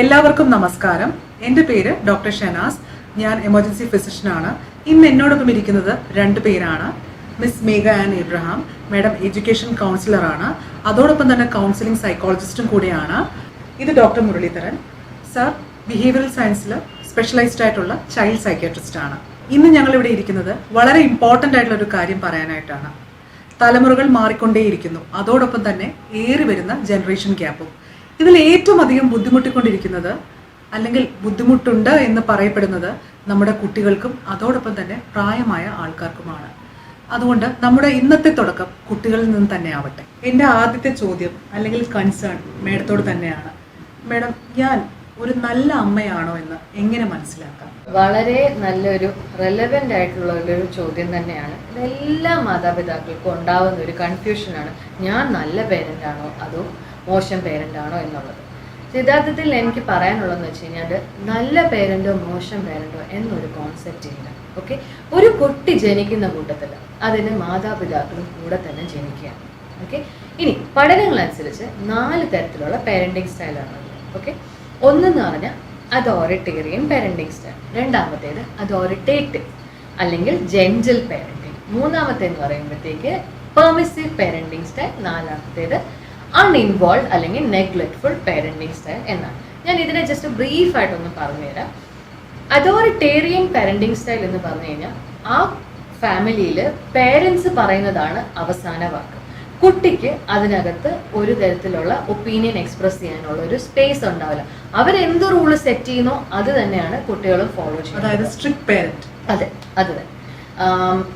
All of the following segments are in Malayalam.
എല്ലാവർക്കും നമസ്കാരം. എൻ്റെ പേര് ഡോക്ടർ ഷനാസ്. ഞാൻ എമർജൻസി ഫിസിഷ്യനാണ്. ഇന്ന് എന്നോടൊപ്പം ഇരിക്കുന്നത് രണ്ട് പേരാണ്. Miss Megha Ann Ibrahim madam education കൗൺസിലറാണ്, അതോടൊപ്പം തന്നെ കൗൺസിലിംഗ് സൈക്കോളജിസ്റ്റും കൂടിയാണ്. ഇത് ഡോക്ടർ മുരളീധരൻ സർ, ബിഹേവിയറൽ സയൻസിൽ സ്പെഷ്യലൈസ്ഡ് ആയിട്ടുള്ള ചൈൽഡ് സൈക്യാട്രിസ്റ്റ് ആണ്. ഇന്ന് ഞങ്ങളിവിടെ ഇരിക്കുന്നത് വളരെ ഇമ്പോർട്ടൻ്റ് ആയിട്ടുള്ള ഒരു കാര്യം പറയാനായിട്ടാണ്. തലമുറകൾ മാറിക്കൊണ്ടേയിരിക്കുന്നു, അതോടൊപ്പം തന്നെ ഏറി വരുന്ന ജനറേഷൻ ഗ്യാപ്പും. ഇതിൽ ഏറ്റവും അധികം ബുദ്ധിമുട്ടിക്കൊണ്ടിരിക്കുന്നത് അല്ലെങ്കിൽ ബുദ്ധിമുട്ടുണ്ട് എന്ന് പറയപ്പെടുന്നത് നമ്മുടെ കുട്ടികൾക്കും അതോടൊപ്പം തന്നെ പ്രായമായ ആൾക്കാർക്കുമാണ്. അതുകൊണ്ട് നമ്മുടെ ഇന്നത്തെ തുടക്കം കുട്ടികളിൽ നിന്ന് തന്നെ ആവട്ടെ. എൻ്റെ ആദ്യത്തെ ചോദ്യം അല്ലെങ്കിൽ കൺസേൺ മേഡത്തോട് തന്നെയാണ്. മേഡം, ഞാൻ ഒരു നല്ല അമ്മയാണോ എന്ന് എങ്ങനെ മനസ്സിലാക്കാം? വളരെ നല്ലൊരു റെലവെന്റ് ആയിട്ടുള്ള ഒരു ചോദ്യം തന്നെയാണ്. ഇതെല്ലാ മാതാപിതാക്കൾക്കും ഉണ്ടാവുന്ന ഒരു കൺഫ്യൂഷനാണ്, ഞാൻ നല്ല പേരന്റ് ആണോ അതോ മോശം പേരന്റ് ആണോ എന്നുള്ളത്. യഥാർത്ഥത്തിൽ എനിക്ക് പറയാനുള്ളതെന്ന് വെച്ച് കഴിഞ്ഞാൽ നല്ല പേരന്റോ മോശം പേരന്റോ എന്നൊരു കോൺസെപ്റ്റ് ഇല്ല. ഓക്കെ, ഒരു കുട്ടി ജനിക്കുന്ന കൂട്ടത്തിൽ അതിന് മാതാപിതാക്കളും കൂടെ തന്നെ ജനിക്കുകയാണ്. ഓക്കെ, ഇനി പഠനങ്ങളനുസരിച്ച് 4 തരത്തിലുള്ള പേരന്റിങ് സ്റ്റൈലാണ്. ഓക്കെ, ഒന്നെന്ന് പറഞ്ഞാൽ അതോറിറ്റേറിയൻ പേരന്റിങ് സ്റ്റൈൽ, രണ്ടാമത്തേത് അതോറിറ്റേറ്റീവ് അല്ലെങ്കിൽ ജെന്റിൽ പേരന്റിങ്, മൂന്നാമത്തേന്ന് പറയുമ്പോഴത്തേക്ക് പെർമിസീവ് പേരന്റിങ് സ്റ്റൈൽ, നാലാമത്തേത് അൺഇൻവോൾവ് അല്ലെങ്കിൽ നെഗ്ലെക്ട്ഫുൾ പേരന്റിങ് സ്റ്റൈൽ എന്നാണ്. ഞാൻ ഇതിനെ ജസ്റ്റ് ബ്രീഫ് ആയിട്ടൊന്ന് പറഞ്ഞുതരാം. അതോറിറ്റേറിയൻ പേരന്റിങ് സ്റ്റൈൽ എന്ന് പറഞ്ഞു കഴിഞ്ഞാൽ ആ ഫാമിലിയിൽ പേരൻസ് പറയുന്നതാണ് അവസാന വാക്ക്. കുട്ടിക്ക് അതിനകത്ത് ഒരു തരത്തിലുള്ള ഒപ്പീനിയൻ എക്സ്പ്രസ് ചെയ്യാനുള്ള ഒരു സ്പേസ് ഉണ്ടാവില്ല. അവരെന്ത് റൂള് സെറ്റ് ചെയ്യുന്നോ അത് തന്നെയാണ് കുട്ടികളും ഫോളോ ചെയ്യുന്നത്. അതായത് സ്ട്രിക്ട് പേരന്റ്. അതെ, അത് തന്നെ.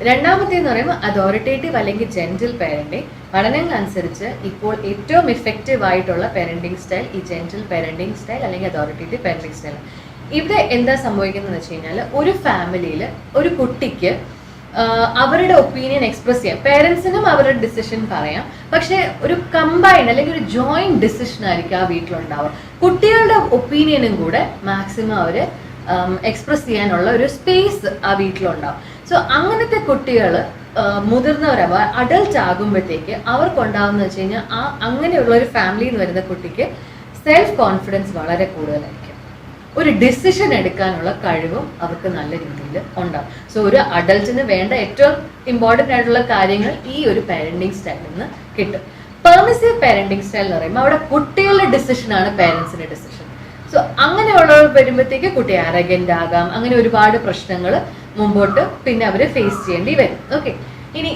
രണ്ടാമത്തേന്ന് പറയുമ്പോൾ അതോറിറ്റേറ്റീവ് അല്ലെങ്കിൽ ജെന്റിൽ പേരന്റിങ്. പഠനങ്ങൾ അനുസരിച്ച് ഇപ്പോൾ ഏറ്റവും ഇഫക്റ്റീവ് ആയിട്ടുള്ള പേരന്റിങ് സ്റ്റൈൽ ഈ ജെന്റിൽ പേരന്റിങ് സ്റ്റൈൽ അല്ലെങ്കിൽ അതോറിറ്റേറ്റീവ് പേരന്റിങ് സ്റ്റൈൽ. ഇവിടെ എന്താ സംഭവിക്കുന്നത് വെച്ച് കഴിഞ്ഞാൽ ഒരു ഫാമിലിയിൽ ഒരു കുട്ടിക്ക് അവരുടെ ഒപ്പീനിയൻ എക്സ്പ്രസ് ചെയ്യാം, പേരൻസിനും അവരുടെ ഡിസിഷൻ പറയാം, പക്ഷെ ഒരു കമ്പൈൻഡ് അല്ലെങ്കിൽ ഒരു ജോയിന്റ് ഡിസിഷൻ ആയിരിക്കും ആ വീട്ടിലുണ്ടാവുക. കുട്ടികളുടെ ഒപ്പീനിയനും കൂടെ മാക്സിമം അവർ എക്സ്പ്രസ് ചെയ്യാനുള്ള ഒരു സ്പേസ് ആ വീട്ടിലുണ്ടാവും. സോ അങ്ങനത്തെ കുട്ടികൾ മുതിർന്നവരാവുക അഡൾട്ട് ആകുമ്പോഴത്തേക്ക് അവർക്കുണ്ടാവുന്ന വെച്ച് കഴിഞ്ഞാൽ ആ അങ്ങനെയുള്ള ഒരു ഫാമിലിയിൽ നിന്ന് വരുന്ന കുട്ടിക്ക് സെൽഫ് കോൺഫിഡൻസ് വളരെ കൂടുതലായിരിക്കും. ഒരു ഡിസിഷൻ എടുക്കാനുള്ള കഴിവും അവർക്ക് നല്ല രീതിയിൽ ഉണ്ടാവും. സോ ഒരു അഡൾട്ടിന് വേണ്ട ഏറ്റവും ഇമ്പോർട്ടൻ്റ് ആയിട്ടുള്ള കാര്യങ്ങൾ ഈ ഒരു പാരന്റിങ് സ്റ്റൈലിൽ നിന്ന് കിട്ടും. പെർമിസീവ് പാരന്റിങ് സ്റ്റൈൽ എന്ന് പറയുമ്പോൾ അവിടെ കുട്ടികളുടെ ഡിസിഷനാണ് പേരൻസിന്റെ ഡിസിഷൻ. സോ അങ്ങനെയുള്ളവർ വരുമ്പോഴത്തേക്ക് കുട്ടി അരഗന്റ് ആകാം, അങ്ങനെ ഒരുപാട് പ്രശ്നങ്ങൾ മുമ്പോട്ട് പിന്നെ അവർ ഫേസ് ചെയ്യേണ്ടി വരും. ഓക്കെ, ഇനി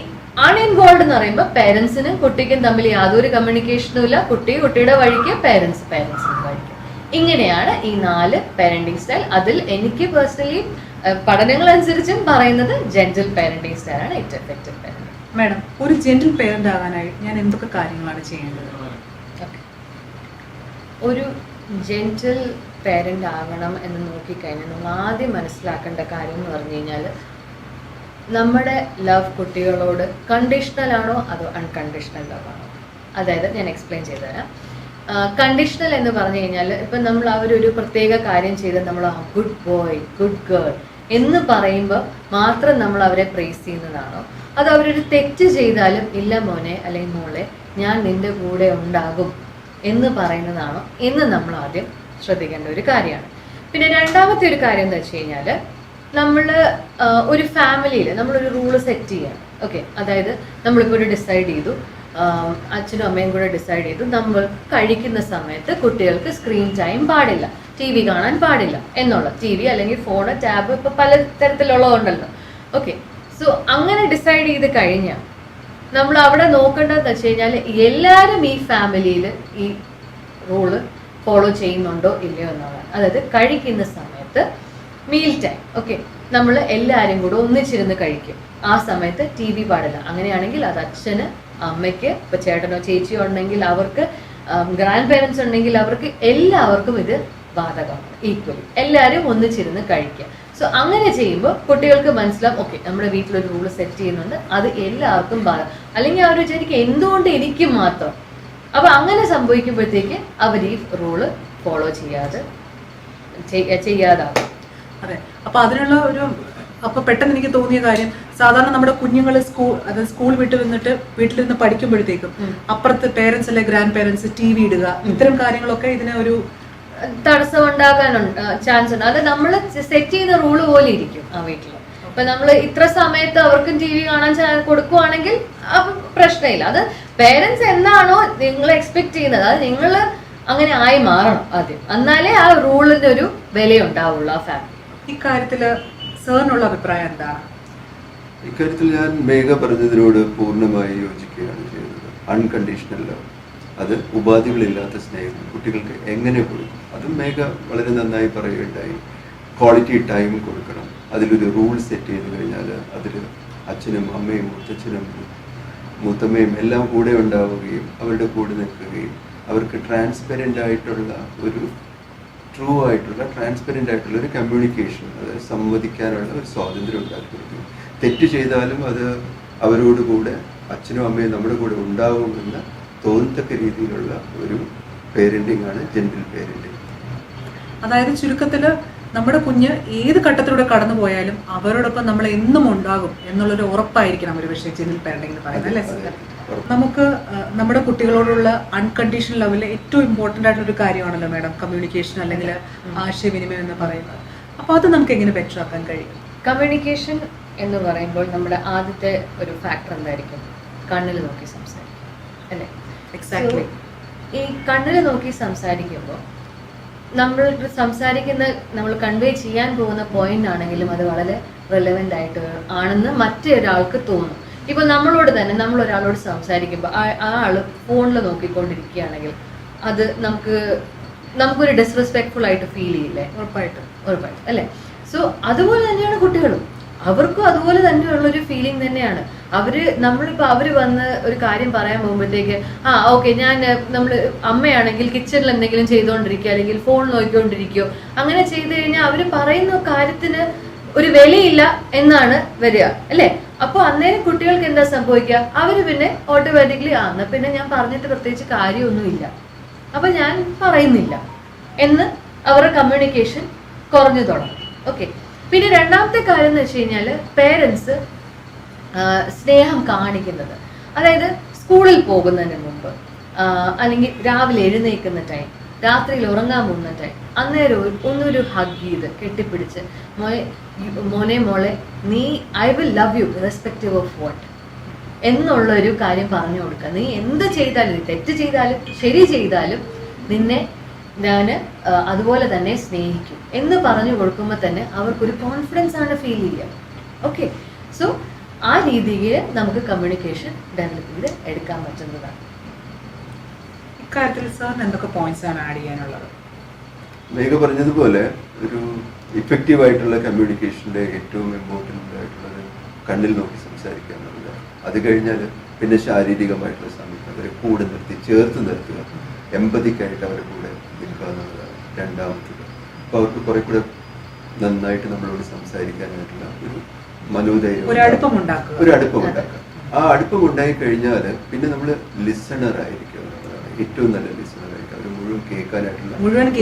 അൺഇൻവോൾവ് എന്ന് പറയുമ്പോൾ പേരൻസിനും കുട്ടിക്കും തമ്മിൽ യാതൊരു കമ്മ്യൂണിക്കേഷനും ഇല്ല. കുട്ടിയുടെ വഴിക്ക് പേരൻസിന്റെ വഴിക്ക്. ഇങ്ങനെയാണ് ഈ 4 പാരന്റിങ് സ്റ്റൈൽ. അതിൽ എനിക്ക് പേഴ്സണലി പഠനങ്ങൾ അനുസരിച്ചും പറയുന്നത് ജെന്റിൽ പാരന്റിങ് സ്റ്റൈലാണ് ഏറ്റവും എഫക്റ്റീവ് പാരന്റിങ്. മാഡം, ഒരു ജെന്റിൽ പേരന്റ് ആകാനായി ഞാൻ എന്തൊക്കെ കാര്യങ്ങളാണ് ചെയ്യേണ്ടത്? ഒരു ജെന്റിൽ പേരന്റ് ആകണം എന്ന് നോക്കിക്കഴിഞ്ഞാൽ നമ്മൾ ആദ്യം മനസ്സിലാക്കേണ്ട കാര്യം എന്ന് പറഞ്ഞു കഴിഞ്ഞാൽ നമ്മുടെ ലവ് കുട്ടികളോട് കണ്ടീഷണൽ ആണോ അതോ അൺകണ്ടീഷണൽ ലവ് ആണോ? അതായത് ഞാൻ എക്സ്പ്ലെയിൻ ചെയ്തുതരാം. കണ്ടീഷണൽ എന്ന് പറഞ്ഞു കഴിഞ്ഞാൽ ഇപ്പം നമ്മൾ അവരൊരു പ്രത്യേക കാര്യം ചെയ്ത് നമ്മൾ ഗുഡ് ബോയ് ഗുഡ് ഗേൾ എന്ന് പറയുമ്പോൾ മാത്രം നമ്മൾ അവരെ പ്രേസ് ചെയ്യുന്നതാണോ, അത് അവരൊരു തെറ്റ് ചെയ്താലും ഇല്ല മോനെ അല്ലെങ്കിൽ മോളെ ഞാൻ നിന്റെ കൂടെ ഉണ്ടാകും എന്ന് പറയുന്നതാണോ എന്ന് നമ്മൾ ആദ്യം ശ്രദ്ധിക്കേണ്ട ഒരു കാര്യമാണ്. പിന്നെ രണ്ടാമത്തെ ഒരു കാര്യം എന്ന് വെച്ച് കഴിഞ്ഞാൽ നമ്മൾ ഒരു ഫാമിലിയിൽ നമ്മളൊരു റൂള് സെറ്റ് ചെയ്യണം. ഓക്കെ, അതായത് നമ്മളിപ്പോൾ ഒരു ഡിസൈഡ് ചെയ്തു, അച്ഛനും അമ്മയും കൂടെ ഡിസൈഡ് ചെയ്തു നമ്മൾ കഴിക്കുന്ന സമയത്ത് കുട്ടികൾക്ക് സ്ക്രീൻ ടൈം പാടില്ല, TV കാണാൻ പാടില്ല എന്നുള്ള. TV അല്ലെങ്കിൽ ഫോണ് ടാബ് ഇപ്പൊ പല തരത്തിലുള്ളതുണ്ടല്ലോ. ഓക്കെ, സോ അങ്ങനെ ഡിസൈഡ് ചെയ്ത് കഴിഞ്ഞാൽ നമ്മൾ അവിടെ നോക്കേണ്ടതെന്ന് വെച്ച് കഴിഞ്ഞാൽ എല്ലാവരും ഈ ഫാമിലിയിൽ ഈ റൂള് ഫോളോ ചെയ്യുന്നുണ്ടോ ഇല്ലയോ എന്നുള്ളതാണ്. അതായത് കഴിക്കുന്ന സമയത്ത് മീൽ ടൈം, ഓക്കെ, നമ്മൾ എല്ലാവരും കൂടെ ഒന്നിച്ചിരുന്ന് കഴിക്കും. ആ സമയത്ത് TV പാടില്ല. അങ്ങനെയാണെങ്കിൽ അത് അച്ഛന് അമ്മയ്ക്ക്, ഇപ്പൊ ചേട്ടനോ ചേച്ചിയോ ഉണ്ടെങ്കിൽ അവർക്ക്, ഗ്രാൻഡ് പേരൻസ് ഉണ്ടെങ്കിൽ അവർക്ക്, എല്ലാവർക്കും ഇത് ബാധകമാണ്. ഈക്വലി എല്ലാവരും ഒന്നിച്ചിരുന്ന് കഴിക്കുക. സോ അങ്ങനെ ചെയ്യുമ്പോൾ കുട്ടികൾക്ക് മനസ്സിലാവും, ഓക്കെ നമ്മുടെ വീട്ടിലൊരു റൂള് സെറ്റ് ചെയ്യുന്നുണ്ട്, അത് എല്ലാവർക്കും ബാധകം. അല്ലെങ്കിൽ അവർ വിചാരിക്കും എന്തുകൊണ്ട് എനിക്ക് മാത്രം. അപ്പൊ അങ്ങനെ സംഭവിക്കുമ്പോഴത്തേക്ക് അവർ ഈ റൂള് ഫോളോ ചെയ്യാതാകും. അതെ, അപ്പൊ അതിനുള്ള ഒരു അപ്പൊ പെട്ടെന്ന് എനിക്ക് തോന്നിയ കാര്യം, സാധാരണ നമ്മുടെ കുഞ്ഞുങ്ങൾ സ്കൂൾ വിട്ട് വന്നിട്ട് വീട്ടിലിരുന്ന് പഠിക്കുമ്പോഴത്തേക്കും അപ്പുറത്ത് പേരൻസ് അല്ലെ ഗ്രാൻഡ് പേരൻസ് TV ഇടുക, ഇത്തരം കാര്യങ്ങളൊക്കെ ഇതിനെ ഒരു തടസ്സം ഉണ്ടാകാനുണ്ട് ചാൻസ് ഉണ്ട്. അത് നമ്മൾ സെറ്റ് ചെയ്യുന്ന റൂള് പോലെ ഇരിക്കും ആ വീട്ടിൽ. ഇപ്പൊ നമ്മൾ ഇത്ര സമയത്ത് അവർക്കും ടി വി കാണാൻ കൊടുക്കുവാണെങ്കിൽ അപ്പൊ പ്രശ്നമില്ല. അത് പേരൻസ് എന്താണോ നിങ്ങൾ എക്സ്പെക്ട് ചെയ്യുന്നത് അത് നിങ്ങൾ അങ്ങനെ ആയി മാറണം ആദ്യം, എന്നാലേ ആ റൂളിന്റെ ഒരു വിലയുണ്ടാവുള്ളൂ ആ ഫാമിലി. ഇക്കാര്യത്തില് സാറിനുള്ള അഭിപ്രായം എന്താണ്? ഇക്കാര്യത്തിൽ ഞാൻ മേഘ പറഞ്ഞതിനോട് പൂർണ്ണമായി യോജിക്കുകയാണ് ചെയ്യുന്നത്. അൺകണ്ടീഷണൽ ലവ്, അത് ഉപാധികളില്ലാത്ത സ്നേഹം കുട്ടികൾക്ക് എങ്ങനെ കൊടുക്കും, അതും മേഘ വളരെ നന്നായി പറയുകയുണ്ടായി. ക്വാളിറ്റി ടൈം കൊടുക്കണം, അതിലൊരു റൂൾ സെറ്റ് ചെയ്ത് കഴിഞ്ഞാൽ അതിൽ അച്ഛനും അമ്മയും മുത്തച്ഛനും മൂത്തമ്മയും എല്ലാം കൂടെ ഉണ്ടാവുകയും അവരുടെ കൂടെ നിൽക്കുകയും അവർക്ക് ട്രാൻസ്പെറൻ്റ് ആയിട്ടുള്ള ഒരു ട്രൂ ആയിട്ടുള്ള ട്രാൻസ്പെറൻ്റ് ആയിട്ടുള്ള ഒരു കമ്മ്യൂണിക്കേഷൻ, അതായത് സംവദിക്കാനുള്ള ഒരു സ്വാതന്ത്ര്യം ഉണ്ടാക്കി കൊടുക്കും. തെറ്റ് ചെയ്താലും അത് അവരോട് കൂടെ അച്ഛനും അമ്മയും നമ്മുടെ കൂടെ ഉണ്ടാവുമെന്ന് തോന്നത്തക്ക രീതിയിലുള്ള ഒരു പേരൻറ്റിംഗ് ആണ് ജെന്റിൽ പേരൻറ്റിംഗ്. അതായത് ചുരുക്കത്തില് നമ്മുടെ കുഞ്ഞ് ഏത് ഘട്ടത്തിലൂടെ കടന്നു പോയാലും അവരോടൊപ്പം നമ്മൾ എന്നും ഉണ്ടാകും എന്നുള്ളൊരു ഉറപ്പായിരിക്കണം ഒരു പക്ഷേ ജെന്റിൽ പേരൻറ്റിംഗ് എന്ന് പറയുന്നത്, അല്ലേ? നമുക്ക് നമ്മുടെ കുട്ടികളോടുള്ള അൺകണ്ടീഷണൽ ലെവലിൽ ഏറ്റവും ഇമ്പോർട്ടൻ്റ് ആയിട്ടുള്ള ഒരു കാര്യമാണല്ലോ മാഡം കമ്മ്യൂണിക്കേഷൻ അല്ലെങ്കിൽ ആശയവിനിമയം എന്ന് പറയുന്നത്. അപ്പോൾ അത് നമുക്ക് എങ്ങനെ ബെറ്റർ ആക്കാൻ കഴിയും? കമ്മ്യൂണിക്കേഷൻ എന്ന് പറയുമ്പോൾ നമ്മുടെ ആദ്യത്തെ ഒരു ഫാക്ടർ എന്തായിരിക്കും? കണ്ണിൽ നോക്കി സംസാരിക്കും, അല്ലേ? എക്സാക്ട്ലി. ഈ കണ്ണിൽ നോക്കി സംസാരിക്കുമ്പോൾ നമ്മൾ സംസാരിക്കുന്ന, നമ്മൾ കൺവേ ചെയ്യാൻ പോകുന്ന പോയിന്റ് ആണെങ്കിലും അത് വളരെ റെലവെന്റ് ആയിട്ട് ആണെന്ന് മറ്റൊരാൾക്ക് തോന്നും. ഇപ്പൊ നമ്മളോട് തന്നെ നമ്മൾ ഒരാളോട് സംസാരിക്കുമ്പോൾ ആ ആള് ഫോണിൽ നോക്കിക്കൊണ്ടിരിക്കുകയാണെങ്കിൽ അത് നമുക്കൊരു ഡിസ്റെസ്പെക്ട്ഫുൾ ആയിട്ട് ഫീൽ ചെയ്യില്ലേ? ഉറപ്പായിട്ടും അല്ലേ? സോ അതുപോലെ തന്നെയാണ് കുട്ടികളും, അവർക്കും അതുപോലെ തന്നെയുള്ളൊരു ഫീലിംഗ് തന്നെയാണ്. അവര് വന്ന് ഒരു കാര്യം പറയാൻ പോകുമ്പോഴത്തേക്ക് ഓക്കെ നമ്മൾ അമ്മയാണെങ്കിൽ കിച്ചണിൽ എന്തെങ്കിലും ചെയ്തുകൊണ്ടിരിക്കുക അല്ലെങ്കിൽ ഫോൺ നോക്കിക്കൊണ്ടിരിക്കുകയോ അങ്ങനെ ചെയ്തു കഴിഞ്ഞാൽ അവര് പറയുന്ന കാര്യത്തിന് ഒരു വിലയില്ല എന്നാണ് വരിക, അല്ലേ? അപ്പൊ അന്നേരം കുട്ടികൾക്ക് എന്താ സംഭവിക്കുക? അവര് പിന്നെ ഓട്ടോമാറ്റിക്കലി എന്നാ പിന്നെ ഞാൻ പറഞ്ഞിട്ട് പ്രത്യേകിച്ച് കാര്യമൊന്നുമില്ല, അപ്പൊ ഞാൻ പറയുന്നില്ല എന്ന് അവരുടെ കമ്മ്യൂണിക്കേഷൻ കുറഞ്ഞു തുടങ്ങും. ഓക്കെ. പിന്നെ രണ്ടാമത്തെ കാര്യം എന്ന് വെച്ച് കഴിഞ്ഞാൽ പേരൻസ് സ്നേഹം കാണിക്കുന്നത്, അതായത് സ്കൂളിൽ പോകുന്നതിന് മുമ്പ് അല്ലെങ്കിൽ രാവിലെ എഴുന്നേൽക്കുന്ന ടൈം, രാത്രിയിൽ ഉറങ്ങാൻ പോകുന്ന ടൈം, അന്നേരം ഒന്നൊരു ഹഗ് ചെയ്ത് കെട്ടിപ്പിടിച്ച് മോളെ നീ I will love you respective of what എന്നുള്ളൊരു കാര്യം പറഞ്ഞു കൊടുക്കുക. നീ എന്ത് ചെയ്താലും, തെറ്റ് ചെയ്താലും ശരി ചെയ്താലും നിന്നെ ഞാൻ അതുപോലെ തന്നെ സ്നേഹിക്കും എന്ന് പറഞ്ഞു കൊടുക്കുമ്പോൾ തന്നെ അവർക്കൊരു കോൺഫിഡൻസ് ആണ് ഫീൽ ചെയ്യുക. ഓക്കെ. സോ ആ രീതിയിൽ നമുക്ക് കമ്മ്യൂണിക്കേഷൻ ഡെവലപ്പ് ചെയ്ത് എടുക്കാൻ പറ്റുന്നതാണ്. ഇക്കാര്യത്തിൽ സാറിന് എന്തൊക്കെ പോയിന്റ്സ് ആണ് ആഡ് ചെയ്യാനുള്ളത്? മേഘ പറഞ്ഞതുപോലെ ഒരു ഇഫക്റ്റീവ് ആയിട്ടുള്ള കമ്മ്യൂണിക്കേഷൻ്റെ ഏറ്റവും ഇമ്പോർട്ടൻ്റ് ആയിട്ടുള്ളത് കണ്ണിൽ നോക്കി സംസാരിക്കുക എന്നുള്ളതാണ്. അത് കഴിഞ്ഞാൽ പിന്നെ ശാരീരികമായിട്ടുള്ള സമീപനം, അവരെ കൂടെ നിർത്തി ചേർത്ത് നിർത്തുക, എമ്പതിക്കായിട്ട് അവരെ കൂടെ നിൽക്കുക എന്നുള്ളതാണ് രണ്ടാമത്തത്. അപ്പോൾ അവർക്ക് കുറെ കൂടെ നന്നായിട്ട് നമ്മളോട് സംസാരിക്കാനായിട്ടുള്ള ഒരു മനോധൈര്യം, ഒരു അടുപ്പം ഉണ്ടാക്കുക. ആ അടുപ്പം ഉണ്ടായി കഴിഞ്ഞാൽ പിന്നെ നമ്മൾ ലിസണർ ആയിരിക്കും എന്നുള്ളതാണ്. ഏറ്റവും നല്ല ലിസണർ ആയിരിക്കും. അവർ മുഴുവൻ കേൾക്കാനായിട്ടുള്ള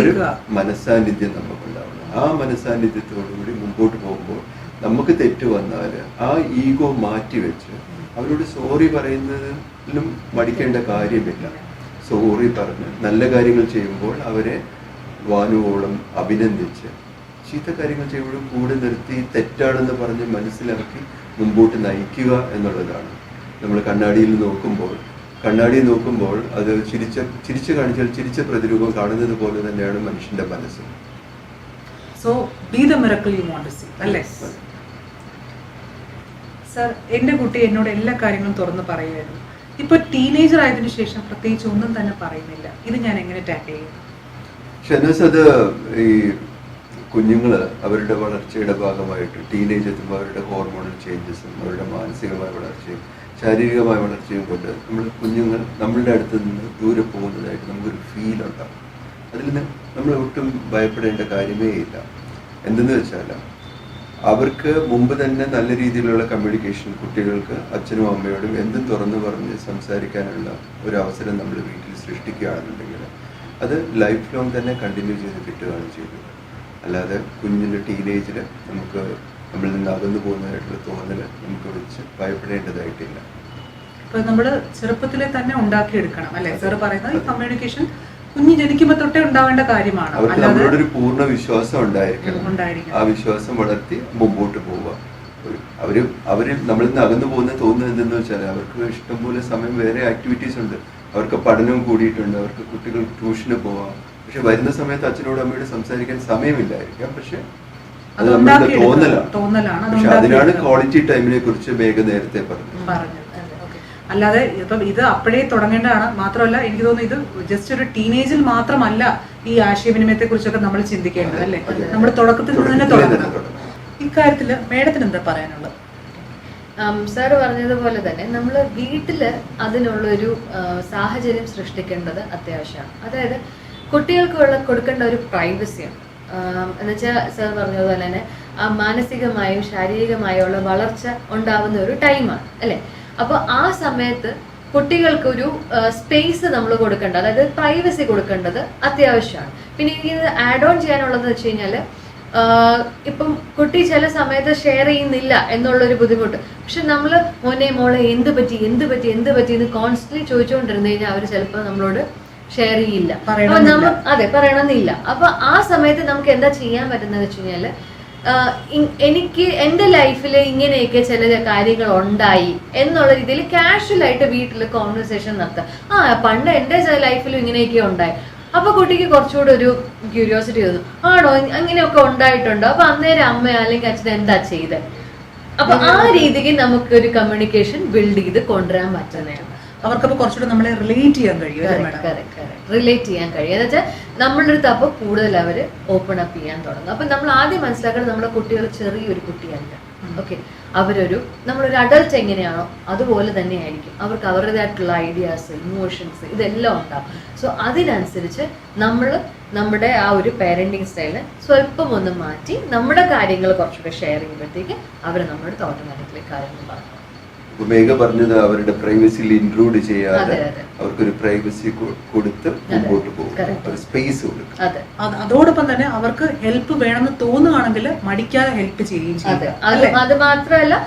ഒരു മനസ്സാന്നിധ്യം നമുക്കുണ്ടാവണം. ആ മനസ്സാന്നിധ്യത്തോടുകൂടി മുമ്പോട്ട് പോകുമ്പോൾ നമുക്ക് തെറ്റ് വന്നാൽ ആ ഈഗോ മാറ്റി വെച്ച് അവരോട് സോറി പറയുന്നതിലും മടിക്കേണ്ട കാര്യമില്ല. സോറി പറഞ്ഞ് നല്ല കാര്യങ്ങൾ ചെയ്യുമ്പോൾ അവരെ വാനുവോളം അഭിനന്ദിച്ച്, ചീത്ത കാര്യങ്ങൾ ചെയ്യുമ്പോഴും കൂടെ നിർത്തി തെറ്റാണെന്ന് പറഞ്ഞ് മനസ്സിലാക്കി മുമ്പോട്ട് നയിക്കുക എന്നുള്ളതാണ്. നമ്മൾ കണ്ണാടിയിൽ നോക്കുമ്പോൾ അത് ചിരിച്ച് കാണിച്ചാൽ ചിരിച്ച പ്രതിരൂപം കാണുന്നത് പോലെ തന്നെയാണ് മനുഷ്യന്റെ മനസ്സ്. So be the miracle you want to see, അല്ലേ? സർ, എൻ്റെ കുട്ടി എന്നോട് എല്ലാ കാര്യങ്ങളും തുറന്ന് പറയുമായിരുന്നു. ഇപ്പൊ ടീനേജർ ആയതിനു ശേഷം പ്രത്യേകിച്ച് ഒന്നും തന്നെ പറയുന്നില്ല. ഇത് ഞാൻ എങ്ങനെ ടാക്കിൾ ചെയ്യും? ഷെനസ്, അത് ഈ കുഞ്ഞുങ്ങള് അവരുടെ വളർച്ചയുടെ ഭാഗമായിട്ട് ടീനേജ് എത്തുമ്പോൾ അവരുടെ ഹോർമോണൽ ചേഞ്ചസും അവരുടെ മാനസികമായ വളർച്ചയും ശാരീരികമായ വളർച്ചയും കൊണ്ട് കുഞ്ഞുങ്ങൾ നമ്മളുടെ അടുത്ത് നിന്ന് ദൂരെ പോകുന്നതായിട്ട് നമുക്കൊരു ഫീൽ ഉണ്ടാകും. അതിൽ നിന്ന് നമ്മൾ ഒട്ടും ഭയപ്പെടേണ്ട കാര്യമേ ഇല്ല. എന്തെന്ന് വെച്ചാൽ അവർക്ക് മുമ്പ് തന്നെ നല്ല രീതിയിലുള്ള കമ്മ്യൂണിക്കേഷൻ കുട്ടികൾക്ക് അച്ഛനും അമ്മയോടും എന്തും തുറന്നു പറഞ്ഞ് സംസാരിക്കാനുള്ള ഒരു അവസരം നമ്മൾ വീട്ടിൽ സൃഷ്ടിക്കുകയാണെന്നുണ്ടെങ്കിൽ അത് ലൈഫ് ലോങ് തന്നെ കണ്ടിന്യൂ ചെയ്ത് കിട്ടുകയാണ് ചെയ്തത്. അല്ലാതെ കുഞ്ഞിൻ്റെ ടീനേജിൽ നമുക്ക് നമ്മളിൽ നിന്ന് അകന്നു പോകുന്നതായിട്ടുള്ള തോന്നൽ നമുക്ക് വെച്ച് ഭയപ്പെടേണ്ടതായിട്ടില്ല. ഇപ്പൊ നമ്മൾ ചെറുപ്പത്തിലെ തന്നെ ഉണ്ടാക്കിയെടുക്കണം, അല്ലെ? സാർ പറയുന്നത് ഈ കമ്മ്യൂണിക്കേഷൻ കുഞ്ഞ് ജനിക്കുമ്പോൾ തൊട്ടേ ഉണ്ടാവേണ്ട കാര്യമാണ്. അവർക്ക് നമ്മളോടൊരു പൂർണ്ണ വിശ്വാസം ഉണ്ടായിരിക്കണം. ഉണ്ടായിരിക്കണം. ആ വിശ്വാസം വളർത്തി മുമ്പോട്ട് പോവുക. അവര് നമ്മളിൽ നിന്ന് അകന്നു തോന്നുന്നത് എന്തെന്ന് വെച്ചാൽ അവർക്ക് ഇഷ്ടംപോലെ സമയം വേറെ ആക്ടിവിറ്റീസ് ഉണ്ട്. അവർക്ക് പഠനവും കൂടിയിട്ടുണ്ട്, അവർക്ക് കുട്ടികൾ ട്യൂഷന് പോവാം. പക്ഷെ വരുന്ന സമയത്ത് അച്ഛനോടും അമ്മയോട് സംസാരിക്കാൻ സമയമില്ലായിരിക്കാം. പക്ഷെ അത് നമ്മുടെ തോന്നലാണ്. പക്ഷെ അതിനാണ് ക്വാളിറ്റി ടൈമിനെ കുറിച്ച് മേഘ നേരത്തെ പറഞ്ഞത്. അല്ലാതെ ഇപ്പം ഇത് അപ്പോഴേ തുടങ്ങേണ്ടതാണ്. മാത്രമല്ല എനിക്ക് തോന്നുന്നു ഇത് ജസ്റ്റ് ഒരു ടീനേജിൽ മാത്രമല്ല ഈ ആശയവിനിമയത്തെ കുറിച്ചൊക്കെ നമ്മൾ ചിന്തിക്കേണ്ടത് അല്ലേ. നമ്മൾ തുടക്കത്തിൽ നിന്ന് തന്നെ തുടങ്ങണം. ഇക്കാര്യത്തില് മേഡത്തിന് എന്താ പറയാനുള്ളത്? സാറ് പറഞ്ഞതുപോലെ തന്നെ നമ്മൾ വീട്ടില് അതിനുള്ളൊരു സാഹചര്യം സൃഷ്ടിക്കേണ്ടത് അത്യാവശ്യമാണ്. അതായത് കുട്ടികൾക്ക് കൊടുക്കേണ്ട ഒരു പ്രൈവസിയാണ്. എന്നുവെച്ചാൽ സാർ പറഞ്ഞതുപോലെ തന്നെ മാനസികമായും ശാരീരികമായുള്ള വളർച്ച ഉണ്ടാവുന്ന ഒരു ടൈമാണ് അല്ലേ. അപ്പോൾ ആ സമയത്ത് കുട്ടികൾക്കൊരു സ്പേസ് നമ്മൾ കൊടുക്കേണ്ടത്, അതായത് പ്രൈവസി കൊടുക്കേണ്ടത് അത്യാവശ്യമാണ്. പിന്നെ ഇത് ആഡ് ഓൺ ചെയ്യാനുള്ളതെന്ന് വെച്ച് കഴിഞ്ഞാൽ ഇപ്പം കുട്ടി ചില സമയത്ത് ഷെയർ ചെയ്യുന്നില്ല എന്നുള്ളൊരു ബുദ്ധിമുട്ട്. പക്ഷെ നമ്മൾ മോളെ എന്ത് പറ്റി എന്ന് കോൺസ്റ്റന്റ്ലി ചോദിച്ചുകൊണ്ടിരുന്നു കഴിഞ്ഞാൽ അവർ ചിലപ്പോൾ നമ്മളോട് ഷെയർ ചെയ്യില്ല. അപ്പൊ നമ്മൾ പറയണമെന്നില്ല. അപ്പൊ ആ സമയത്ത് നമുക്ക് എന്താ ചെയ്യാൻ പറ്റുന്നത് വെച്ച് കഴിഞ്ഞാല് എനിക്ക് എൻ്റെ ലൈഫിൽ ഇങ്ങനെയൊക്കെ ചില കാര്യങ്ങൾ ഉണ്ടായി എന്നുള്ള രീതിയിൽ കാഷ്വൽ ആയിട്ട് വീട്ടിൽ കോൺവെർസേഷൻ നടത്തുക. പണ്ട് എൻ്റെ ലൈഫിലും ഇങ്ങനെയൊക്കെ ഉണ്ടായി. അപ്പൊ കുട്ടിക്ക് കുറച്ചുകൂടെ ഒരു ക്യൂരിയോസിറ്റി തോന്നും, ആണോ അങ്ങനെയൊക്കെ ഉണ്ടായിട്ടുണ്ടോ, അപ്പൊ അന്നേരം അമ്മ അല്ലെങ്കിൽ അച്ഛൻ എന്താ ചെയ്തത്. അപ്പൊ ആ രീതിക്ക് നമുക്കൊരു കമ്മ്യൂണിക്കേഷൻ ബിൽഡ് ചെയ്ത് കൊണ്ടുവരാൻ പറ്റുന്നതാണ്. അവർക്കപ്പോൾ കുറച്ചുകൂടെ നമ്മളെ റിലേറ്റ് ചെയ്യാൻ കഴിയും. റിലേറ്റ് ചെയ്യാൻ കഴിയും എന്ന് വെച്ചാൽ നമ്മളടുത്ത് അപ്പോൾ കൂടുതൽ അവർ ഓപ്പൺ അപ്പ് ചെയ്യാൻ തുടങ്ങും. അപ്പൊ നമ്മൾ ആദ്യം മനസ്സിലാക്കുന്നത് നമ്മുടെ കുട്ടികൾ ചെറിയൊരു കുട്ടിയല്ല. ഓക്കെ, നമ്മളൊരു അഡൾട്ട് എങ്ങനെയാണോ അതുപോലെ തന്നെ ആയിരിക്കും. അവർക്ക് അവരുടേതായിട്ടുള്ള ഐഡിയാസ്, ഇമോഷൻസ് ഇതെല്ലാം ഉണ്ടാവും. സോ അതിനനുസരിച്ച് നമ്മുടെ ആ ഒരു പാരന്റിങ് സ്റ്റൈലിനെ സ്വല്പം ഒന്ന് മാറ്റി നമ്മുടെ കാര്യങ്ങൾ കുറച്ചുകൂടെ ഷെയർ ചെയ്യുമ്പോഴത്തേക്ക് അവർ നമ്മുടെ ഓട്ടോമാറ്റിക്കലി കാര്യങ്ങൾ പറഞ്ഞു. മേഘ പറഞ്ഞത് അവരുടെ പ്രൈവസിയിൽ ഇൻക്ലൂഡ് ചെയ്യാതെ അവർക്കൊരു പ്രൈവസി കൊടുത്ത് മുമ്പോട്ട് പോകും, ഒരു സ്പേസ് കൊടുക്കും. അതോടൊപ്പം തന്നെ അവർക്ക് ഹെൽപ്പ് വേണമെന്ന് തോന്നുകയാണെങ്കിൽ മടിക്കാതെ ഹെൽപ്പ് ചെയ്യുകയും ചെയ്യും. അത് മാത്രമല്ല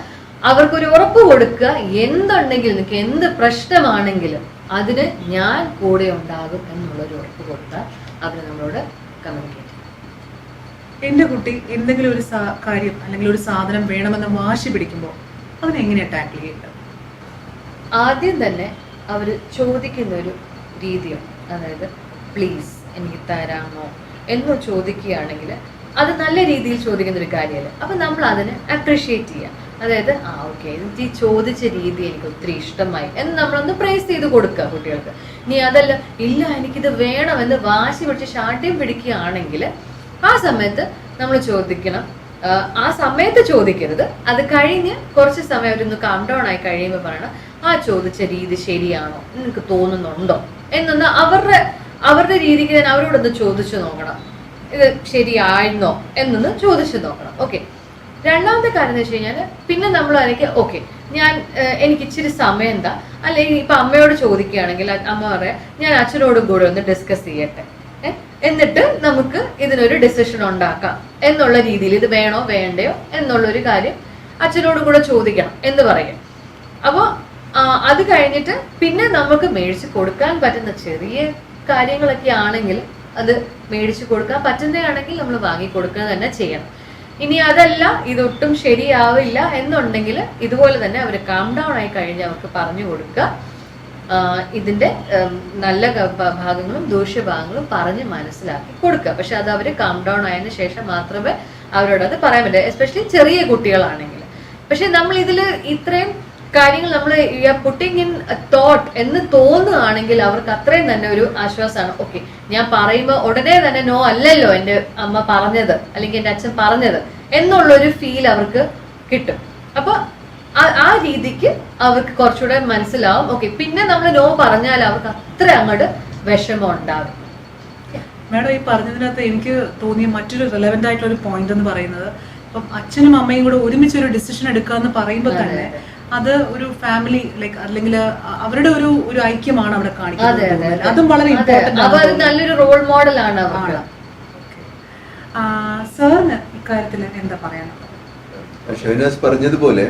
അവർക്കൊരു ഉറപ്പ് കൊടുക്കുക, എന്തുണ്ടെങ്കിലും എന്ത് പ്രശ്നമാണെങ്കിലും അതിന് ഞാൻ കൂടെ ഉണ്ടാകും എന്നുള്ളൊരു ഉറപ്പ് കൊടുത്താൽ അവർ നമ്മളോട് കമ്മ്യൂണിക്കേറ്റ് ചെയ്യും. എന്റെ കുട്ടി എന്തെങ്കിലും ഒരു കാര്യം അല്ലെങ്കിൽ ഒരു സാധനം വേണമെന്ന് വാശി പിടിക്കുമ്പോൾ അതിനെങ്ങനെയാണ് ടാക്കിൾ ചെയ്യേണ്ടത്? ആദ്യം തന്നെ അവർ ചോദിക്കുന്ന ഒരു രീതിയാണ്. അതായത് പ്ലീസ് എനിക്ക് തരാമോ എന്ന് ചോദിക്കുകയാണെങ്കിൽ അത് നല്ല രീതിയിൽ ചോദിക്കുന്ന ഒരു കാര്യമല്ല. അപ്പൊ നമ്മൾ അതിനെ അപ്രീഷിയേറ്റ് ചെയ്യാം. അതായത് ഓക്കെ, എനിക്ക് ഈ ചോദിച്ച രീതി എനിക്ക് ഒത്തിരി ഇഷ്ടമായി എന്ന് നമ്മളൊന്ന് പ്രൈസ് ചെയ്ത് കൊടുക്കുക കുട്ടികൾക്ക്. ഇനി അതല്ല, ഇല്ല എനിക്കിത് വേണമെന്ന് വാശി പിടിച്ച് ശാഠ്യം പിടിക്കുകയാണെങ്കിൽ ആ സമയത്ത് നമ്മൾ ചോദിക്കണം. ആ സമയത്ത് ചോദിക്കരുത്, അത് കഴിഞ്ഞ് കുറച്ച് സമയം അവരൊന്ന് കാം ഡൗൺ ആയി കഴിയുമ്പോൾ പറയണം, ചോദിച്ച രീതി ശരിയാണോ, നിനക്ക് തോന്നുന്നുണ്ടോ എന്നൊന്ന് അവരുടെ രീതിക്ക് തന്നെ അവരോടൊന്ന് ചോദിച്ചു നോക്കണം. ഇത് ശരിയായിരുന്നോ എന്നൊന്ന് ചോദിച്ചു നോക്കണം. ഓക്കെ, രണ്ടാമത്തെ കാര്യം എന്ന് വെച്ച് കഴിഞ്ഞാൽ പിന്നെ നമ്മൾ എനിക്ക് ഇച്ചിരി സമയം എന്താ, അല്ലെങ്കിൽ ഇപ്പൊ അമ്മയോട് ചോദിക്കുകയാണെങ്കിൽ അമ്മ പറയാം ഞാൻ അച്ഛനോടും കൂടെ ഒന്ന് ഡിസ്കസ് ചെയ്യട്ടെ, എന്നിട്ട് നമുക്ക് ഇതിനൊരു ഡിസിഷൻ ഉണ്ടാക്കാം എന്നുള്ള രീതിയിൽ ഇത് വേണോ വേണ്ടയോ എന്നുള്ളൊരു കാര്യം അച്ഛനോടും കൂടെ ചോദിക്കണം എന്ന് പറയും. അപ്പോൾ അത് കഴിഞ്ഞിട്ട് പിന്നെ നമുക്ക് മേടിച്ച് കൊടുക്കാൻ പറ്റുന്ന ചെറിയ കാര്യങ്ങളൊക്കെ ആണെങ്കിൽ അത് മേടിച്ചു കൊടുക്കാൻ പറ്റുന്നതാണെങ്കിൽ നമ്മൾ വാങ്ങി കൊടുക്കുക തന്നെ ചെയ്യണം. ഇനി അതല്ല, ഇതൊട്ടും ശരിയാവില്ല എന്നുണ്ടെങ്കിൽ ഇതുപോലെ തന്നെ അവർ കാം ഡൗൺ ആയി കഴിഞ്ഞ് അവർക്ക് പറഞ്ഞു കൊടുക്കുക. ഇതിന്റെ നല്ല ഭാഗങ്ങളും ദൂഷ്യഭാഗങ്ങളും പറഞ്ഞ് മനസ്സിലാക്കി കൊടുക്കുക. പക്ഷെ അത് അവർ കാം ഡൗൺ ആയതിനു ശേഷം മാത്രമേ അവരോട് അത് പറയാൻ പറ്റൂ, എസ്പെഷ്യലി ചെറിയ കുട്ടികളാണെങ്കിൽ. പക്ഷെ നമ്മൾ ഇതിൽ ഇത്രയും കാര്യങ്ങൾ നമ്മൾ പുട്ടിങ് ഇൻ തോട്ട് എന്ന് തോന്നുകയാണെങ്കിൽ അവർക്ക് അത്രയും തന്നെ ഒരു ആശ്വാസമാണ്. ഓക്കെ, ഞാൻ പറയുമ്പോൾ ഉടനെ തന്നെ നോ അല്ലല്ലോ എൻ്റെ അമ്മ പറഞ്ഞത് അല്ലെങ്കിൽ എൻ്റെ അച്ഛൻ പറഞ്ഞത് എന്നുള്ളൊരു ഫീൽ അവർക്ക് കിട്ടും. അപ്പൊ ആ രീതിക്ക് അവർക്ക് കുറച്ചുകൂടെ മനസ്സിലാവും. ഓക്കെ, പിന്നെ നമ്മൾ നോ പറഞ്ഞാൽ അവർക്ക് അത്ര അങ്ങോട്ട് വിഷമം ഉണ്ടാവും. മാഡം ഈ പറഞ്ഞതിനകത്ത് എനിക്ക് തോന്നിയ മറ്റൊരു റെലവെന്റ് ആയിട്ടുള്ള ഒരു പോയിന്റ് എന്ന് പറയുന്നത്, ഇപ്പം അച്ഛനും അമ്മയും കൂടെ ഒരുമിച്ച് ഒരു ഡിസിഷൻ എടുക്കുക എന്ന് പറയുമ്പോൾ തന്നെ അത് ഒരു ഫാമിലി ലൈക്ക് അല്ലെങ്കിൽ അവരുടെ ഒരു ഐക്യമാണ് അവിടെ കാണിക്കുന്നത്. അതും വളരെ ഇമ്പോർട്ടന്റ്, നല്ലൊരു റോൾ മോഡലാണ്. സാറിന് ഇക്കാര്യത്തിൽ എന്താ പറയാനുള്ളത്? ഷഹനാസ് പറഞ്ഞതുപോലെ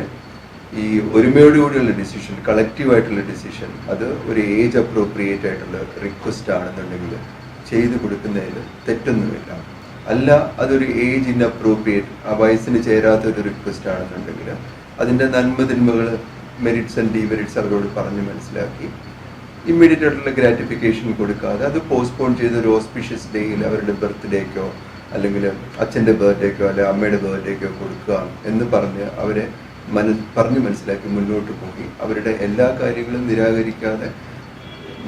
ഈ ഒരുമയോടുകൂടിയുള്ള ഡിസിഷൻ, കളക്റ്റീവ് ആയിട്ടുള്ള ഡിസിഷൻ, അത് ഒരു ഏജ് അപ്രോപ്രിയേറ്റ് ആയിട്ടുള്ള റിക്വസ്റ്റ് ആണെന്നുണ്ടെങ്കിൽ ചെയ്തു കൊടുക്കുന്നതിൽ തെറ്റൊന്നുമില്ല. അല്ല അതൊരു ഏജ് ഇൻഅപ്രോപ്രിയേറ്റ്, ആ വയസ്സിന് ചേരാത്ത ഒരു റിക്വസ്റ്റ് ആണെന്നുണ്ടെങ്കിൽ അതിൻ്റെ നന്മ തിന്മകൾ, മെറിറ്റ്സ് ആൻഡ് ഡീമെറിറ്റ്സ് അവരോട് പറഞ്ഞ് മനസ്സിലാക്കി ഇമ്മീഡിയറ്റ് ആയിട്ടുള്ള ഗ്രാറ്റിഫിക്കേഷൻ കൊടുക്കാതെ അത് പോസ്റ്റ്പോൺ ചെയ്ത് ഒരു ഓസ്പിഷ്യസ് ഡേയിൽ അവരുടെ ബർത്ത്ഡേക്കോ അല്ലെങ്കിൽ അച്ഛൻ്റെ ബർത്ത്ഡേക്കോ അല്ലെങ്കിൽ അമ്മയുടെ ബർത്ത്ഡേക്കോ കൊടുക്കുക എന്ന് പറഞ്ഞ് അവരെ പറഞ്ഞ് മനസ്സിലാക്കി മുന്നോട്ട് പോയി അവരുടെ എല്ലാ കാര്യങ്ങളും നിരാകരിക്കാതെ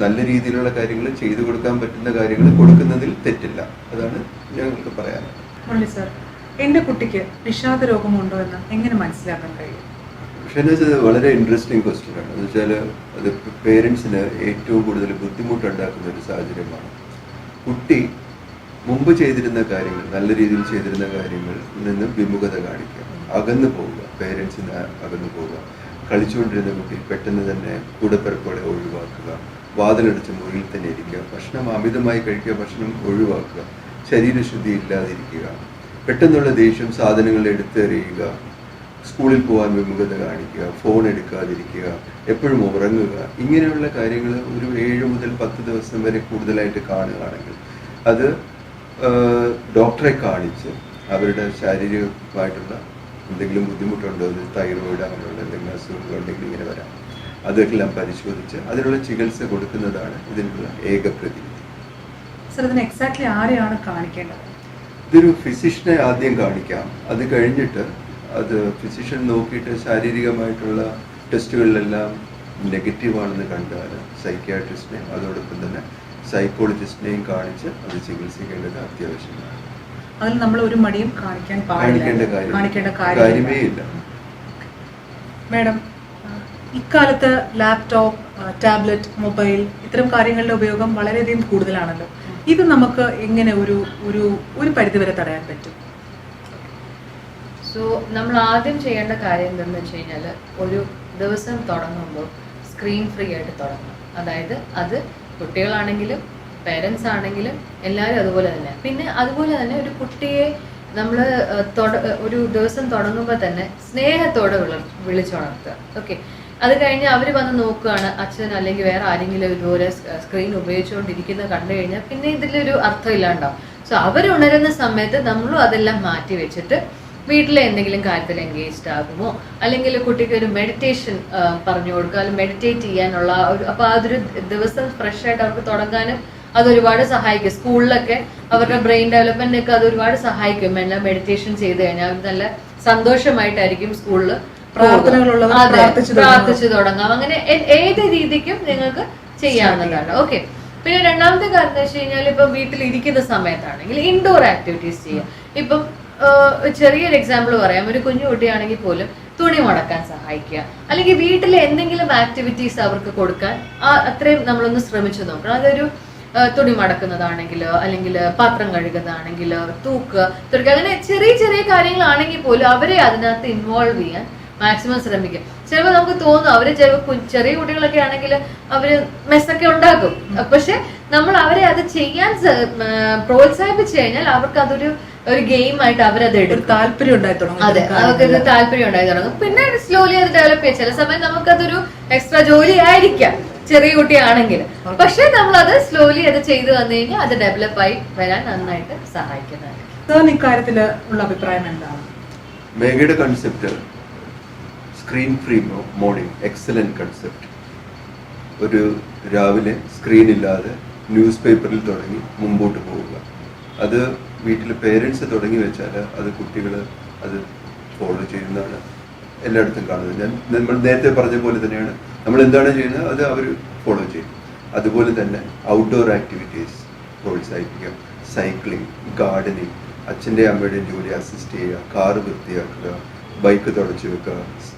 നല്ല രീതിയിലുള്ള കാര്യങ്ങൾ ചെയ്തു കൊടുക്കാൻ പറ്റുന്ന കാര്യങ്ങൾ കൊടുക്കുന്നതിൽ തെറ്റില്ല. അതാണ് ഞങ്ങൾക്ക് പറയാനുള്ളത്. മുരളി സർ, എൻ്റെ കുട്ടിക്ക് വിഷാദ രോഗമുണ്ടോ എന്ന് എങ്ങനെ മനസ്സിലാക്കാൻ കഴിയും? ഷെനാസ്, അത് വളരെ ഇൻട്രസ്റ്റിംഗ് ക്വസ്റ്റ്യൻ ആണ്. എന്ന് വെച്ചാൽ അത് പേരൻസിന് ഏറ്റവും കൂടുതൽ ബുദ്ധിമുട്ടുണ്ടാക്കുന്ന ഒരു സാഹചര്യമാണ്. കുട്ടി മുമ്പ് ചെയ്തിരുന്ന കാര്യങ്ങൾ, നല്ല രീതിയിൽ ചെയ്തിരുന്ന കാര്യങ്ങളിൽ നിന്ന് വിമുഖത കാണിക്കുക, അകന്നു പോവുക, പേരൻസിന് അകന്നു പോവുക. കളിച്ചുകൊണ്ടിരുന്ന കുട്ടി പെട്ടെന്ന് തന്നെ കൂടപ്പിറപ്പുകളെ ഒഴിവാക്കുക, വാതിലടച്ച് മുറിയിൽ തന്നെ ഇരിക്കുക, ഭക്ഷണം അമിതമായി കഴിക്കുക, ഭക്ഷണം ഒഴിവാക്കുക, ശരീരശുദ്ധി ഇല്ലാതിരിക്കുക, പെട്ടെന്നുള്ള ദേഷ്യം, സാധനങ്ങൾ എടുത്തെറിയുക, സ്കൂളിൽ പോകാൻ വിമുഖത കാണിക്കുക, ഫോൺ എടുക്കാതിരിക്കുക, എപ്പോഴും ഉറങ്ങുക, ഇങ്ങനെയുള്ള കാര്യങ്ങൾ ഒരു 7 മുതൽ 10 ദിവസം വരെ കൂടുതലായിട്ട് കാണുകയാണെങ്കിൽ അത് ഡോക്ടറെ കാണിച്ച് അവരുടെ ശാരീരികമായിട്ടുള്ള എന്തെങ്കിലും ബുദ്ധിമുട്ടുണ്ടോ, തൈറോയിഡ് അങ്ങനെയുള്ള എന്തെങ്കിലും അസുഖങ്ങൾ ഉണ്ടെങ്കിൽ ഇങ്ങനെ വരാം, അതെല്ലാം പരിശോധിച്ച് അതിനുള്ള ചികിത്സ കൊടുക്കുന്നതാണ് ഇതിനുള്ള ഏക പ്രതിവിധി. സർ, ഇതിന് എക്സാക്ട്ലി ആരെയാണ് കാണിക്കേണ്ടത്? ഇതൊരു ഫിസിഷ്യനെ ആദ്യം കാണിക്കാം. അത് കഴിഞ്ഞിട്ട് അത് ഫിസിഷ്യൻ നോക്കിയിട്ട് ശാരീരികമായിട്ടുള്ള ടെസ്റ്റുകളിലെല്ലാം നെഗറ്റീവാണെന്ന് കണ്ടാൽ സൈക്യാട്രിസ്റ്റിനെയും അതോടൊപ്പം തന്നെ സൈക്കോളജിസ്റ്റിനെയും കാണിച്ച് അത് ചികിത്സിക്കേണ്ടത് അത്യാവശ്യമാണ്. അതിൽ നമ്മൾ ഒരു മടിയും കാണിക്കേണ്ട കാര്യമേ ഇല്ല. മാഡം, ഇക്കാലത്ത് ലാപ്ടോപ്പ്, ടാബ്ലറ്റ്, മൊബൈൽ ഇത്തരം കാര്യങ്ങളുടെ ഉപയോഗം വളരെയധികം കൂടുതലാണല്ലോ. ഇത് നമുക്ക് എങ്ങനെ ഒരു പരിധിവരെ തടയാൻ പറ്റും? സോ നമ്മൾ ആദ്യം ചെയ്യേണ്ട കാര്യം എന്താണെന്ന് വെച്ച് കഴിഞ്ഞാൽ, ഒരു ദിവസം തുടങ്ങുമ്പോൾ സ്ക്രീൻ ഫ്രീ ആയിട്ട് തുടങ്ങണം. അതായത് അത് കുട്ടികളാണെങ്കിലും പേരൻസ് ആണെങ്കിലും എല്ലാവരും അതുപോലെ തന്നെ. പിന്നെ അതുപോലെ തന്നെ ഒരു കുട്ടിയെ നമ്മൾ ഒരു ദിവസം തുടങ്ങുമ്പോൾ തന്നെ സ്നേഹത്തോടെ വിളിച്ചുണർത്തുക. ഓക്കെ, അത് കഴിഞ്ഞ് അവർ വന്ന് നോക്കുകയാണ്, അച്ഛൻ അല്ലെങ്കിൽ വേറെ ആരെങ്കിലും ഇതുപോലെ സ്ക്രീൻ ഉപയോഗിച്ചുകൊണ്ടിരിക്കുന്നത് കണ്ടു കഴിഞ്ഞാൽ പിന്നെ ഇതിലൊരു അർത്ഥം ഇല്ലാണ്ടാവും. സോ അവരുണരുന്ന സമയത്ത് നമ്മളും അതെല്ലാം മാറ്റി വെച്ചിട്ട് വീട്ടിലെ എന്തെങ്കിലും കാര്യത്തിൽ എൻഗേജ്ഡ് ആകുമോ, അല്ലെങ്കിൽ കുട്ടിക്ക് ഒരു മെഡിറ്റേഷൻ പറഞ്ഞു കൊടുക്കുക, അല്ലെങ്കിൽ മെഡിറ്റേറ്റ് ചെയ്യാനുള്ള അപ്പോൾ അതൊരു ദിവസം ഫ്രഷ് ആയിട്ട് അവർക്ക് തുടങ്ങാനും അതൊരുപാട് സഹായിക്കും. സ്കൂളിലൊക്കെ അവരുടെ ബ്രെയിൻ ഡെവലപ്മെന്റിനൊക്കെ അത് ഒരുപാട് സഹായിക്കും. എല്ലാം മെഡിറ്റേഷൻ ചെയ്ത് കഴിഞ്ഞാൽ അവർ നല്ല സന്തോഷമായിട്ടായിരിക്കും സ്കൂളിൽ പ്രാർത്ഥിച്ചു തുടങ്ങാം. അങ്ങനെ ഏത് രീതിക്കും നിങ്ങൾക്ക് ചെയ്യാവുന്നതാണ്. ഓക്കെ, പിന്നെ രണ്ടാമത്തെ കാര്യം എന്ന് വെച്ച് കഴിഞ്ഞാൽ ഇപ്പം വീട്ടിലിരിക്കുന്ന സമയത്താണെങ്കിൽ ഇൻഡോർ ആക്ടിവിറ്റീസ് ചെയ്യാം. ഇപ്പം ചെറിയൊരു എക്സാമ്പിൾ പറയാം. ഒരു കുഞ്ഞു കുട്ടിയാണെങ്കിൽ പോലും തുണി മടക്കാൻ സഹായിക്കുക, അല്ലെങ്കിൽ വീട്ടിലെ എന്തെങ്കിലും ആക്ടിവിറ്റീസ് അവർക്ക് കൊടുക്കാൻ അത്രയും നമ്മളൊന്ന് ശ്രമിച്ചു നോക്കണം. അതൊരു തുണി മടക്കുന്നതാണെങ്കിലോ അല്ലെങ്കിൽ പാത്രം കഴുകുന്നതാണെങ്കിലോ തൂക്കുക, തുടക്കുക, അങ്ങനെ ചെറിയ ചെറിയ കാര്യങ്ങളാണെങ്കിൽ പോലും അവരെ അതിനകത്ത് ഇൻവോൾവ് ചെയ്യാൻ മാക്സിമം ശ്രമിക്കും. ചിലപ്പോൾ നമുക്ക് തോന്നും അവര് ചെറിയ കുട്ടികളൊക്കെ ആണെങ്കിൽ അവര് മെസ്സൊക്കെ ഉണ്ടാക്കും, പക്ഷെ നമ്മൾ അവരെ അത് ചെയ്യാൻ പ്രോത്സാഹിപ്പിച്ചു കഴിഞ്ഞാൽ അവർക്ക് അതൊരു ഗെയിം ആയിട്ട് അവരത് എടുക്കും, താല്പര്യം ഉണ്ടായി തുടങ്ങും. അതെ, അവർക്കൊരു താല്പര്യം ഉണ്ടായി തുടങ്ങും. പിന്നെ സ്ലോലി അത് ഡെവലപ്പ് ചെയ്യാം. ചില സമയം നമുക്കതൊരു എക്സ്ട്രാ ജോലി ആയിരിക്കാം ചെറിയ കുട്ടിയാണെങ്കിൽ, പക്ഷെ നമ്മളത് സ്ലോലി അത് ചെയ്തു വന്നു കഴിഞ്ഞാൽ അത് ഡെവലപ്പായി വരാൻ നന്നായിട്ട് സഹായിക്കുന്നതാണ്. ഇക്കാര്യത്തില് ഉള്ള അഭിപ്രായം എന്താണ്? മേഘയുടെ concept screen free morning, excellent concept. ഒരു രാവിലെ സ്ക്രീൻ ഇല്ലാതെ ന്യൂസ് പേപ്പറിൽ തുടങ്ങി മുമ്പോട്ട് പോവുക. അത് വീട്ടിൽ പേരൻസ് തുടങ്ങി വെച്ചാൽ അത് കുട്ടികൾ അത് ഫോളോ ചെയ്യുന്നതാണ് എല്ലായിടത്തും കാണുന്നത്. നമ്മൾ നേരത്തെ പറഞ്ഞ പോലെ തന്നെയാണ് നമ്മൾ എന്താണ് ചെയ്യുന്നത് അത് അവർ ഫോളോ ചെയ്യും. അതുപോലെ തന്നെ ഔട്ട്ഡോർ ആക്ടിവിറ്റീസ് പ്രോത്സാഹിപ്പിക്കുക, സൈക്ലിംഗ്, ഗാർഡനിങ്, അച്ഛൻ്റെ അമ്മയുടെയും ജോലി അസിസ്റ്റ് ചെയ്യുക, കാറ് വൃത്തിയാക്കുക, ബൈക്ക് തുടച്ചു വെക്കുക,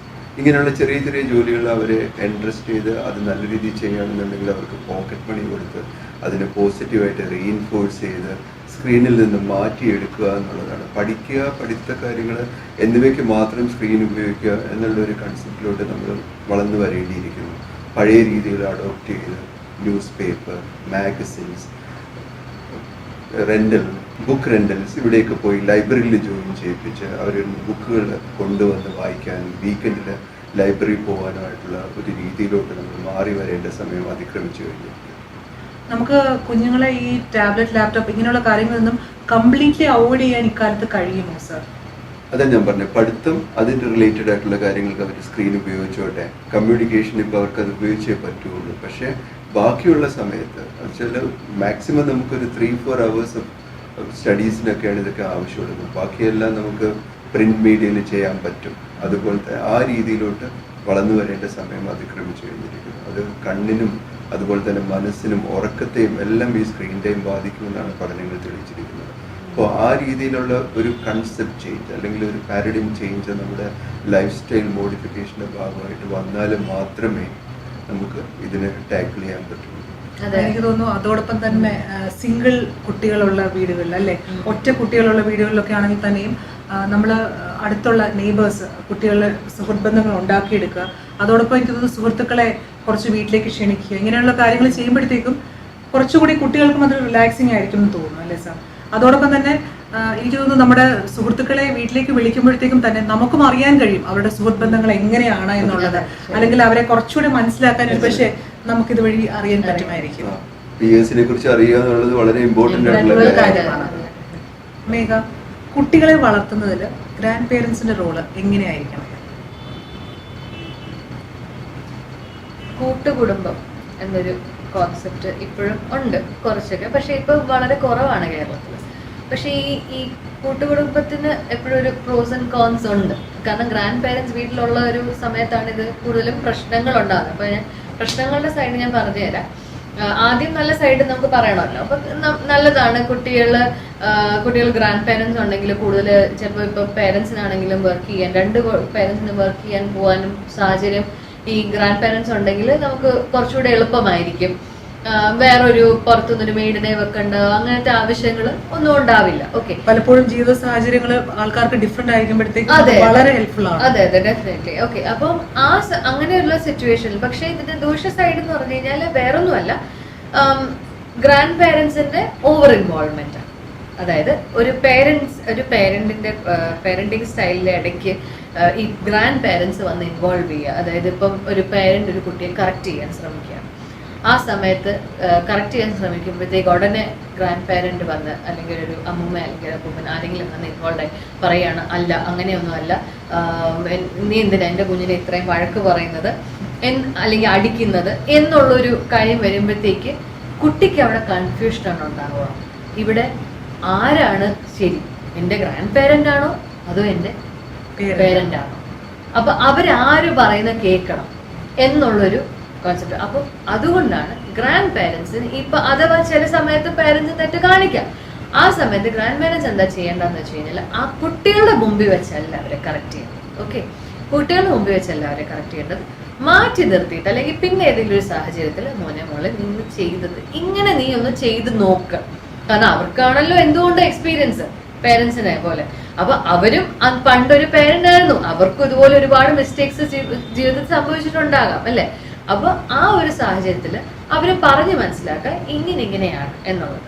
ഇങ്ങനെയുള്ള ചെറിയ ചെറിയ ജോലികൾ അവരെ ഇൻട്രസ്റ്റ് ചെയ്ത് അത് നല്ല രീതിയിൽ ചെയ്യുകയാണെന്നുണ്ടെങ്കിൽ അവർക്ക് പോക്കറ്റ് മണി കൊടുത്ത് അതിനെ പോസിറ്റീവായിട്ട് റീഇൻഫോഴ്സ് ചെയ്ത് സ്ക്രീനിൽ നിന്ന് മാറ്റിയെടുക്കുക എന്നുള്ളതാണ്. പഠിക്കുക, പഠിത്ത കാര്യങ്ങൾ എന്നിവയ്ക്ക് മാത്രം സ്ക്രീൻ ഉപയോഗിക്കുക എന്നുള്ളൊരു കൺസെപ്റ്റിലോട്ട് നമ്മൾ വളർന്നു വരേണ്ടിയിരിക്കുന്നു. പഴയ രീതികൾ അഡോപ്റ്റ് ചെയ്ത് news paper, magazines, book rentals ഇവിടെയൊക്കെ പോയി ലൈബ്രറിയിൽ ജോയിൻ ചെയ്യിപ്പിച്ച് അവർ ബുക്കുകൾ കൊണ്ടുവന്ന് വായിക്കാനും വീക്കെൻഡിൽ ലൈബ്രറി പോകാനുമായിട്ടുള്ള ഒരു രീതിയിലോട്ട് നമ്മൾ മാറി വരേണ്ട സമയം അതിക്രമിച്ചു കഴിഞ്ഞിരിക്കും. നമുക്ക് കുഞ്ഞുങ്ങളെ ഈ ടാബ്ലറ്റ്, ലാപ്ടോപ്പ് ഇങ്ങനെയുള്ള കാര്യങ്ങളിൽ നിന്നും കംപ്ലീറ്റ്ലി അവോയ്ഡ് ചെയ്യാൻ ഇക്കാലത്ത് കഴിയുമോ സർ? അതാ ഞാൻ പറഞ്ഞത്, പഠിത്തം അതിന്റെ റിലേറ്റഡ് ആയിട്ടുള്ള കാര്യങ്ങൾക്ക് അവർ സ്ക്രീൻ ഉപയോഗിച്ചോട്ടെ, കമ്മ്യൂണിക്കേഷൻ ഇപ്പോൾ അവർക്ക് അത് ഉപയോഗിച്ചേ പറ്റുള്ളൂ. പക്ഷേ ബാക്കിയുള്ള സമയത്ത് വെച്ചാൽ മാക്സിമം നമുക്കൊരു 3-4 hours സ്റ്റഡീസിനൊക്കെയാണ് ഇതൊക്കെ ആവശ്യമുള്ളത്. ബാക്കിയെല്ലാം നമുക്ക് പ്രിന്റ് മീഡിയയിൽ ചെയ്യാൻ പറ്റും. അതുപോലത്തെ ആ രീതിയിലോട്ട് വളർന്നു വരേണ്ട സമയം അതിക്രമിച്ചു കഴിഞ്ഞിരിക്കുന്നു. അത് കണ്ണിനും അതുപോലെ തന്നെ മനസ്സിനും ഉറക്കത്തെയും എല്ലാം ഈ സ്ക്രീൻ ടൈം ബാധിക്കുമെന്നാണ് പഠനങ്ങൾ തെളിയിച്ചിരിക്കുന്നത്. അപ്പോൾ ആ രീതിയിലുള്ള ഒരു കൺസെപ്റ്റ് ചേഞ്ച് അല്ലെങ്കിൽ ഒരു പാരഡിം ചേഞ്ച് നമ്മുടെ ലൈഫ് സ്റ്റൈൽ മോഡിഫിക്കേഷൻ്റെ ഭാഗമായിട്ട് വന്നാൽ മാത്രമേ നമുക്ക് ഇതിനെ ടാക്കിൾ ചെയ്യാൻ പറ്റുള്ളൂ. എനിക്ക് തോന്നുന്നു അതോടൊപ്പം തന്നെ സിംഗിൾ കുട്ടികളുള്ള വീടുകളിൽ, അല്ലെ, ഒറ്റ കുട്ടികളുള്ള വീടുകളിലൊക്കെ ആണെങ്കിൽ തന്നെയും നമ്മൾ അടുത്തുള്ള നെയ്ബേഴ്സ് കുട്ടികളുടെ സുഹൃത്ത് ബന്ധങ്ങൾ ഉണ്ടാക്കിയെടുക്കുക, അതോടൊപ്പം എനിക്ക് തോന്നുന്നു സുഹൃത്തുക്കളെ കുറച്ച് വീട്ടിലേക്ക് ക്ഷണിക്കുക, ഇങ്ങനെയുള്ള കാര്യങ്ങൾ ചെയ്യുമ്പോഴത്തേക്കും കുറച്ചുകൂടി കുട്ടികൾക്കും അതൊരു റിലാക്സിങ് ആയിരിക്കും എന്ന് തോന്നുന്നു, അല്ലേ സാർ? അതോടൊപ്പം തന്നെ എനിക്ക് തോന്നുന്നു നമ്മുടെ സുഹൃത്തുക്കളെ വീട്ടിലേക്ക് വിളിക്കുമ്പോഴത്തേക്കും തന്നെ നമുക്കും അറിയാൻ കഴിയും അവരുടെ സുഹൃത്ത് ബന്ധങ്ങൾ എങ്ങനെയാണ് എന്നുള്ളത്, അല്ലെങ്കിൽ അവരെ കുറച്ചുകൂടി മനസ്സിലാക്കാൻ പക്ഷേ നമുക്കിത് വഴി അറിയാൻ പറ്റുമായിരിക്കും. പിയേഴ്സിനെ കുറിച്ച് അറിയുക എന്നുള്ളത് വളരെ ഇമ്പോർട്ടന്റ് ആയിട്ടുള്ള കാര്യമാണ്. മേഘ, കുട്ടികളെ വളർത്തുന്നതിൽ ഗ്രാൻഡ് പേരൻസിന്റെ റോള് എങ്ങനെയായിരിക്കണം? കൂട്ടുകുടുംബം എന്നൊരു കോൺസെപ്റ്റ് ഇപ്പോഴും ഉണ്ട് കുറച്ചൊക്കെ, പക്ഷെ ഇപ്പൊ വളരെ കുറവാണ് കേരളത്തിൽ. പക്ഷെ ഈ കൂട്ടുകുടുംബത്തിന് എപ്പോഴും ഒരു പ്രോസ് ആൻഡ് കോൺസ് ഉണ്ട്. കാരണം ഗ്രാൻഡ് പേരൻസ് വീട്ടിലുള്ള ഒരു സമയത്താണ് ഇത് കൂടുതലും പ്രശ്നങ്ങൾ ഉണ്ടാകുന്നത്. അപ്പൊ ഞാൻ പ്രശ്നങ്ങളുടെ സൈഡ് ഞാൻ പറഞ്ഞുതരാം. ആദ്യം നല്ല സൈഡ് നമുക്ക് പറയണമല്ലോ. അപ്പൊ നല്ലതാണ് കുട്ടികൾ ഗ്രാൻഡ് പേരൻസ് ഉണ്ടെങ്കിൽ കൂടുതൽ ചിലപ്പോൾ ഇപ്പൊ പേരൻസിനാണെങ്കിലും വർക്ക് ചെയ്യാൻ, 2 പേരൻസിന് വർക്ക് ചെയ്യാൻ പോകാനും സാഹചര്യം ഈ ഗ്രാൻഡ് പേരൻസ് ഉണ്ടെങ്കിൽ നമുക്ക് കുറച്ചുകൂടെ എളുപ്പമായിരിക്കും. വേറൊരു പുറത്തുനിന്നൊരു മെയ്ഡിനെ വെക്കണ്ട, അങ്ങനത്തെ ആവശ്യങ്ങൾ ഒന്നും ഉണ്ടാവില്ല. ഓക്കെ, പലപ്പോഴും ജീവിത സാഹചര്യങ്ങൾ ആൾക്കാർക്ക് ഡിഫറെന്റ് ആയിരിക്കുമ്പോഴത്തേക്കും വളരെ ഹെൽപ്ഫുൾ ആണ്. അതെ ഡെഫിനറ്റ്ലി. ഓക്കെ, അപ്പം അങ്ങനെയുള്ള സിറ്റുവേഷനിൽ പക്ഷേ ഇതിന്റെ ദോഷ സൈഡ് എന്ന് പറഞ്ഞു കഴിഞ്ഞാൽ വേറൊന്നുമല്ല, ഗ്രാൻഡ് പേരൻസിന്റെ ഓവർ ഇൻവോൾവ്മെന്റ്. അതായത് ഒരു പേരന്റിന്റെ പേരന്റിങ് സ്റ്റൈലിന്റെ ഇടയ്ക്ക് ഈ ഗ്രാൻഡ് പേരൻസ് വന്ന് ഇൻവോൾവ് ചെയ്യുക. അതായത് ഇപ്പം ഒരു പേരന്റ് ഒരു കുട്ടിയെ കറക്റ്റ് ചെയ്യാൻ ശ്രമിക്കുകയാണ്, ആ സമയത്ത് കറക്റ്റ് ചെയ്യാൻ ശ്രമിക്കുമ്പോഴത്തേക്ക് ഉടനെ ഗ്രാൻഡ് പേരന്റ് വന്ന് അല്ലെങ്കിൽ ഒരു അമ്മൂമ്മ അല്ലെങ്കിൽ അപ്പൂമ്മൻ ആരെങ്കിലും വന്ന് ഇൻവോൾവ് ആയി പറയാണ്, അല്ല അങ്ങനെയൊന്നും അല്ല, നീ എന്തിനാ എൻ്റെ കുഞ്ഞിനെ ഇത്രയും വഴക്ക് പറയുന്നത് അല്ലെങ്കിൽ അടിക്കുന്നത് എന്നുള്ളൊരു കാര്യം വരുമ്പോഴത്തേക്ക് കുട്ടിക്ക് അവിടെ കൺഫ്യൂഷനാണ് ഉണ്ടാവുക. ഇവിടെ ആരാണ് ശരി, എൻ്റെ ഗ്രാൻഡ് പേരന്റ് ആണോ അതോ എൻ്റെ പേരന്റ് ആണോ? അപ്പൊ അവരാര് പറയുന്ന കേൾക്കണം എന്നുള്ളൊരു കോൺസെപ്റ്റ്. അപ്പൊ അതുകൊണ്ടാണ് ഗ്രാൻഡ് പേരൻസിന് ഇപ്പൊ അഥവാ ചില സമയത്ത് പേരൻസ് തെറ്റ് കാണിക്കാം. ആ സമയത്ത് ഗ്രാൻഡ് പേരൻസ് എന്താ ചെയ്യേണ്ടതെന്ന് വെച്ച് കഴിഞ്ഞാൽ ആ കുട്ടികളുടെ മുമ്പിൽ വെച്ചല്ല അവരെ കറക്റ്റ് ചെയ്യേണ്ടത്. ഓക്കെ, കുട്ടികളുടെ മുമ്പിൽ വെച്ചല്ല അവരെ കറക്റ്റ് ചെയ്യേണ്ടത്, മാറ്റി നിർത്തിയിട്ട് അല്ലെങ്കിൽ പിന്നെ ഏതെങ്കിലും ഒരു സാഹചര്യത്തിൽ മോളെ നിന്ന് ചെയ്തത് ഇങ്ങനെ നീ ഒന്ന് ചെയ്ത് നോക്ക്. കാരണം അവർക്കാണല്ലോ എന്തുകൊണ്ട് എക്സ്പീരിയൻസ് പേരൻസിനെ പോലെ. അപ്പൊ അവരും പണ്ടൊരു പേരന്റ് ആയിരുന്നു, അവർക്കും ഇതുപോലെ ഒരുപാട് മിസ്റ്റേക്സ് ജീവിതത്തിൽ സംഭവിച്ചിട്ടുണ്ടാകാം, അല്ലെ? അപ്പൊ ആ ഒരു സാഹചര്യത്തിൽ അവര് പറഞ്ഞു മനസ്സിലാക്കാൻ ഇങ്ങനെയാണ് എന്നുള്ളത്.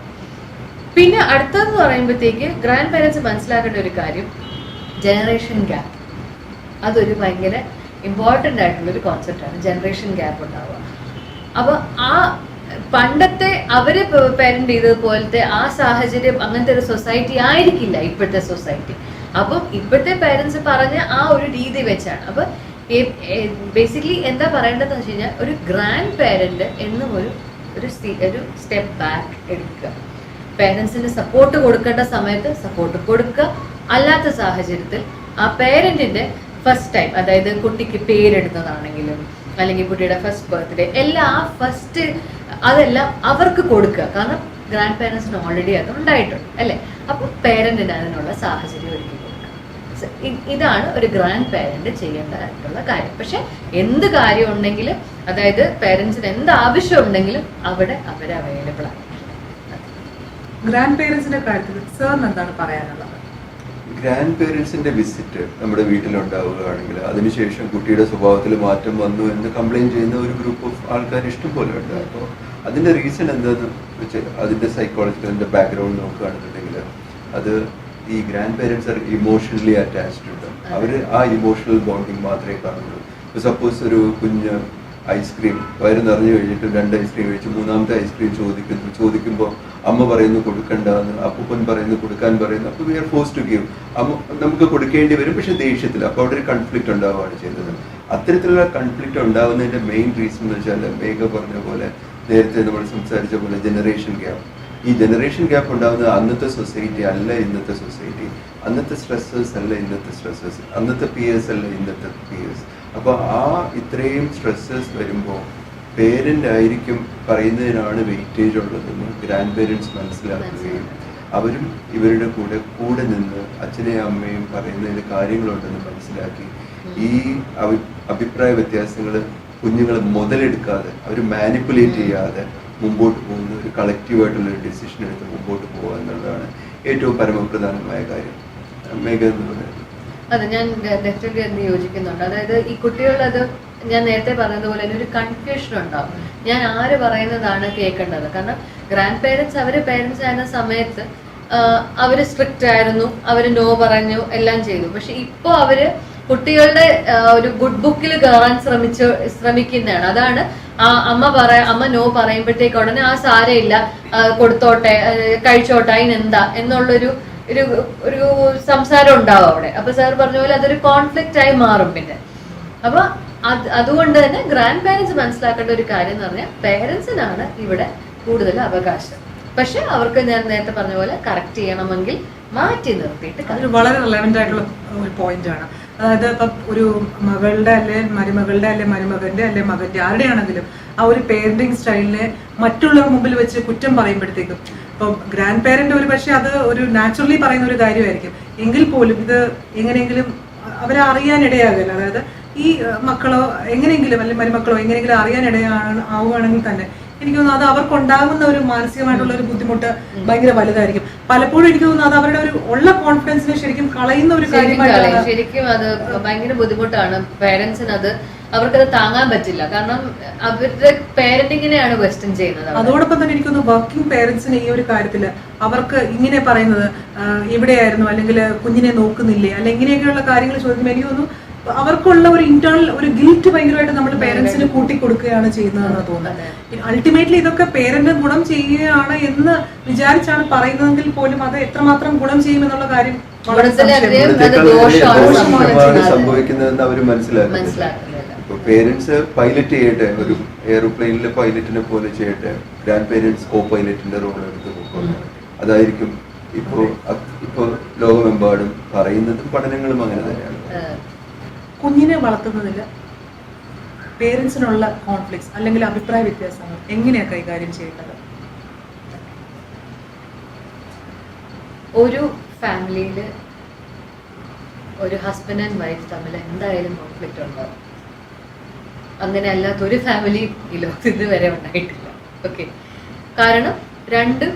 പിന്നെ അടുത്തതെന്ന് പറയുമ്പോഴത്തേക്ക് ഗ്രാൻഡ് പേരൻസ് മനസ്സിലാക്കേണ്ട ഒരു കാര്യം ജനറേഷൻ ഗ്യാപ്പ്. അതൊരു ഭയങ്കര ഇമ്പോർട്ടൻ്റ് ആയിട്ടുള്ള ഒരു കോൺസെപ്റ്റാണ്, ജനറേഷൻ ഗ്യാപ്പ് ഉണ്ടാവുക. അപ്പൊ ആ പണ്ടത്തെ അവര് പേരന്റ് ചെയ്തതുപോലത്തെ ആ സാഹചര്യം അങ്ങനത്തെ ഒരു സൊസൈറ്റി ആയിരിക്കില്ല ഇപ്പോഴത്തെ സൊസൈറ്റി. അപ്പം ഇപ്പോഴത്തെ പേരൻസ് പറഞ്ഞ ആ ഒരു രീതി വെച്ചാണ്. അപ്പൊ ബേസിക്കലി എന്താ പറയേണ്ടതെന്ന് വെച്ച് കഴിഞ്ഞാൽ ഒരു ഗ്രാൻഡ് പേരന്റ് എന്നും ഒരു സ്റ്റെപ്പ് ബാക്ക് എടുക്കുക. പേരൻസിന് സപ്പോർട്ട് കൊടുക്കേണ്ട സമയത്ത് സപ്പോർട്ട് കൊടുക്കുക. അല്ലാത്ത സാഹചര്യത്തിൽ ആ പേരന്റിന്റെ ഫസ്റ്റ് ടൈം, അതായത് കുട്ടിക്ക് പേരെടുത്തതാണെങ്കിലും അല്ലെങ്കിൽ കുട്ടിയുടെ ഫസ്റ്റ് ബർത്ത്ഡേ എല്ലാം അതെല്ലാം അവർക്ക് കൊടുക്കുക. കാരണം ഗ്രാൻഡ് പേരൻസിന് ഓൾറെഡി അത് ഉണ്ടായിട്ടുണ്ട്, അല്ലെ? അപ്പൊ പേരന്റിന് അതിനുള്ള സാഹചര്യം ഒരുക്കി കൊടുക്കുക. ഇതാണ് ഒരു ഗ്രാൻഡ് പേരന്റ് ചെയ്യേണ്ടതായിട്ടുള്ള കാര്യം. പക്ഷെ എന്ത് കാര്യം ഉണ്ടെങ്കിലും, അതായത് പേരൻസിന് എന്ത് ആവശ്യം ഉണ്ടെങ്കിലും അവിടെ അവർ അവൈലബിൾ ആണ്. ഗ്രാൻഡ് പേരൻസിന്റെ കാര്യത്തിൽ സാറിന് എന്താണ് പറയാനുള്ളത്? ഗ്രാൻഡ് പേരൻസിന്റെ വിസിറ്റ് നമ്മുടെ വീട്ടിലുണ്ടാവുകയാണെങ്കിൽ അതിനുശേഷം കുട്ടിയുടെ സ്വഭാവത്തിൽ മാറ്റം വന്നു എന്ന് കംപ്ലൈൻറ്റ് ചെയ്യുന്ന ഒരു ഗ്രൂപ്പ് ഓഫ് ആൾക്കാർ ഇഷ്ടം പോലെ ഉണ്ട്. അപ്പോൾ അതിന്റെ റീസൺ എന്താണെന്ന് വെച്ചാൽ അതിന്റെ സൈക്കോളജിക്കൽ ബാക്ക്ഗ്രൗണ്ട് നോക്കുകയാണെന്നുണ്ടെങ്കിൽ അത് ഈ grand parents are emotionally attached ഉണ്ട്. അവർ ആ ഇമോഷണൽ ബോണ്ടിങ് മാത്രമേ കാണുള്ളൂ. സപ്പോസ് ഒരു കുഞ്ഞ് ഐസ്ക്രീം വയറ് നിറഞ്ഞു കഴിഞ്ഞിട്ട് 2 ഐസ്ക്രീം കഴിച്ച് 3ാമത്തെ ഐസ്ക്രീം ചോദിക്കുമ്പോൾ അമ്മ പറയുന്നു കൊടുക്കണ്ടെന്ന്, അപ്പൂപ്പൻ പറയുന്നു കൊടുക്കാൻ പറയുന്നു. അപ്പോൾ we are forced to give. നമുക്ക് കൊടുക്കേണ്ടി വരും, പക്ഷെ ദേഷ്യത്തിൽ. അപ്പോൾ അവിടെ ഒരു കൺഫ്ലിക്റ്റ് ഉണ്ടാവുകയാണ് ചെയ്യുന്നത്. അത്തരത്തിലുള്ള കൺഫ്ലിക്റ്റ് ഉണ്ടാവുന്നതിന്റെ മെയിൻ റീസൺ എന്ന് വെച്ചാൽ മേഘ പറഞ്ഞ പോലെ, നേരത്തെ നമ്മൾ സംസാരിച്ച പോലെ ജനറേഷൻ ഗ്യാപ്പ്. ഈ ജനറേഷൻ ഗ്യാപ്പ് ഉണ്ടാകുന്നത് അന്നത്തെ സൊസൈറ്റി അല്ല ഇന്നത്തെ സൊസൈറ്റി, അന്നത്തെ സ്ട്രെസ്സേഴ്സ് അല്ല ഇന്നത്തെ സ്ട്രെസ്സേഴ്സ്, അന്നത്തെ പിയേഴ്സ് അല്ല ഇന്നത്തെ പിയേഴ്സ്. അപ്പോൾ ഇത്രയും സ്ട്രെസ്സേഴ്സ് വരുമ്പോൾ പേരൻ്റ് ആയിരിക്കും പറയുന്നതിനാണ് വെയിറ്റേജ് ഉള്ളതെന്ന് ഗ്രാൻഡ് പേരൻസ് മനസ്സിലാക്കുകയും അവരും ഇവരുടെ കൂടെ നിന്ന് അച്ഛനെയും അമ്മയും പറയുന്നതിന് കാര്യങ്ങളുണ്ടെന്ന് മനസ്സിലാക്കി ഈ അഭിപ്രായ വ്യത്യാസങ്ങൾ കുഞ്ഞുങ്ങൾ മുതലെടുക്കാതെ, അവർ മാനിപ്പുലേറ്റ് ചെയ്യാതെ മുമ്പോട്ട് പോകുന്ന ഒരു കളക്റ്റീവായിട്ടുള്ള ഒരു ഡിസിഷൻ എടുത്ത് മുമ്പോട്ട് പോകുക എന്നുള്ളതാണ് ഏറ്റവും പരമപ്രധാനമായ കാര്യം. മേഘ എന്ന് പറയുന്നത് അതെ, ഞാൻ ഡെഫിനറ്റ്ലി അതിന് യോജിക്കുന്നുണ്ട്. അതായത് ഈ കുട്ടികളത് ഞാൻ നേരത്തെ പറഞ്ഞതുപോലെ തന്നെ ഒരു കൺഫ്യൂഷൻ ഉണ്ടാവും. ഞാൻ ആര് പറയുന്നതാണ് കേൾക്കേണ്ടത്? കാരണം ഗ്രാൻഡ് പേരൻസ് അവര് പേരൻസ് ആയിരുന്ന സമയത്ത് അവര് സ്ട്രിക്റ്റ് ആയിരുന്നു, അവര് നോ പറഞ്ഞു, എല്ലാം ചെയ്തു. പക്ഷെ ഇപ്പോ അവര് കുട്ടികളുടെ ഒരു ഗുഡ് ബുക്കിൽ കയറാൻ ശ്രമിക്കുന്നതാണ്. അതാണ് അമ്മ നോ പറയുമ്പോഴത്തേക്ക് ഉടനെ സാരയില്ല, കൊടുത്തോട്ടെ, കഴിച്ചോട്ടെ, അതിനെന്താ എന്നുള്ളൊരു ഒരു സംസാരം ഉണ്ടാവും അവിടെ. അപ്പൊ സാർ പറഞ്ഞ പോലെ അതൊരു കോൺഫ്ലിക്റ്റ് ആയി മാറും പിന്നെ. അപ്പൊ അതുകൊണ്ട് തന്നെ ഗ്രാൻഡ് പാരന്റ്സ് മനസ്സിലാക്കേണ്ട ഒരു കാര്യം എന്ന് പറഞ്ഞാൽ പേരൻസിനാണ് ഇവിടെ കൂടുതൽ അവകാശം. പക്ഷെ അവർക്ക് ഞാൻ നേരത്തെ പറഞ്ഞ പോലെ കറക്റ്റ് ചെയ്യണമെങ്കിൽ മാറ്റി നിർത്തിയിട്ട് അതൊരു വളരെ റിലവൻ്റ് ആയിട്ടുള്ള ഒരു പോയിന്റ് ആണ്. അതായത് ഇപ്പം ഒരു മകളുടെ അല്ലെ മരുമകളുടെ അല്ലെ മരുമകന്റെ അല്ലെ മകന്റെ ആരുടെയാണെങ്കിലും ആ ഒരു പേരന്റിങ് സ്റ്റൈലിനെ മറ്റുള്ളവർ മുമ്പിൽ വെച്ച് കുറ്റം പറയുമ്പോഴത്തേക്കും ഇപ്പം ഗ്രാൻഡ് പേരന്റ് ഒരു പക്ഷെ അത് ഒരു നാച്ചുറലി പറയുന്ന ഒരു കാര്യമായിരിക്കും. എങ്കിൽ പോലും ഇത് എങ്ങനെയെങ്കിലും അവരെ അറിയാനിടയാകില്ല. അതായത് ഈ മക്കളോ എങ്ങനെയെങ്കിലും അല്ലെങ്കിൽ മരുമക്കളോ എങ്ങനെയെങ്കിലും ആവുകയാണെങ്കിൽ തന്നെ എനിക്ക് തോന്നുന്നു അത് അവർക്കുണ്ടാകുന്ന ഒരു മാനസികമായിട്ടുള്ള ഒരു ബുദ്ധിമുട്ട് ഭയങ്കര വലുതായിരിക്കും. പലപ്പോഴും എനിക്ക് തോന്നുന്നു അത് അവരുടെ ഒരു ഉള്ള കോൺഫിഡൻസിനെ ശരിക്കും കളയുന്ന ഒരു കാര്യമായിട്ടാണ്. ശരിക്കും അത് ഭയങ്കര ബുദ്ധിമുട്ടാണ് പേരൻസിന്. അവർക്കത് താങ്ങാൻ പറ്റില്ല. കാരണം അവരുടെ പേരന്റിങ്ങിനെയാണ് ക്വസ്റ്റ്യൻ ചെയ്യുന്നത്. അതോടൊപ്പം തന്നെ എനിക്കൊന്ന് വർക്കിംഗ് പേരൻസിന് ഈ ഒരു കാര്യത്തില് അവർക്ക് ഇങ്ങനെ പറയുന്നത് എവിടെയായിരുന്നു, അല്ലെങ്കിൽ കുഞ്ഞിനെ നോക്കുന്നില്ലേ, അല്ലെങ്കിൽ ഇങ്ങനെയൊക്കെയുള്ള കാര്യങ്ങൾ ചോദിക്കുമ്പോൾ എനിക്ക് തോന്നുന്നു അവർക്കുള്ള ഒരു ഇന്റേണൽ ഒരു ഗിൽറ്റ് ഭയങ്കരമായിട്ട് നമ്മൾ പേരൻസിന് കൂട്ടിക്കൊടുക്കുകയാണ് ചെയ്യുന്നതെന്ന് തോന്നുന്നത്. അൾട്ടിമേറ്റ്ലി ഇതൊക്കെ പേരന്റ് ഗുണം ചെയ്യുകയാണ് എന്ന് വിചാരിച്ചാണ് പറയുന്നതെങ്കിൽ പോലും അത് എത്രമാത്രം ഗുണം ചെയ്യുമെന്നുള്ള കാര്യം സംഭവിക്കുന്നതെന്ന് അവർ മനസ്സിലാക്കുന്നില്ല. ഇപ്പൊ പേരൻസ് പൈലറ്റ് ചെയ്യട്ടെ, ഒരു എയർപ്ലെയിനിലെ പൈലറ്റിനെ പോലെ ചെയ്യട്ടെ, ഗ്രാൻഡ് പേരൻസ് കോ പൈലറ്റിന്റെ റോൾ എടുത്ത് പോകുന്നത് അതായിരിക്കും ഇപ്പൊ ലോകമെമ്പാടും പറയുന്നതും പഠനങ്ങളും അങ്ങനെ തന്നെയാണ്. കുഞ്ഞിനെ വളർത്തുന്നതിൽ പേരൻസിനുള്ള കോൺഫ്ലിക്ട്സ് അല്ലെങ്കിൽ അഭിപ്രായ വ്യത്യാസങ്ങൾ എങ്ങനെയാണ് കൈകാര്യം ചെയ്യേണ്ടത്? ഒരു ഫാമിലിയിൽ ഒരു ഹസ്ബൻഡ് ആൻഡ് വൈഫ് തമ്മിൽ എന്തായാലും കോൺഫ്ലിക്റ്റ് ഉണ്ടാവും. അങ്ങനെ അല്ലാത്ത ഒരു ഫാമിലി ഈ ലോകത്ത് ഇതുവരെ ഉണ്ടായിട്ടില്ല. ഓക്കെ, കാരണം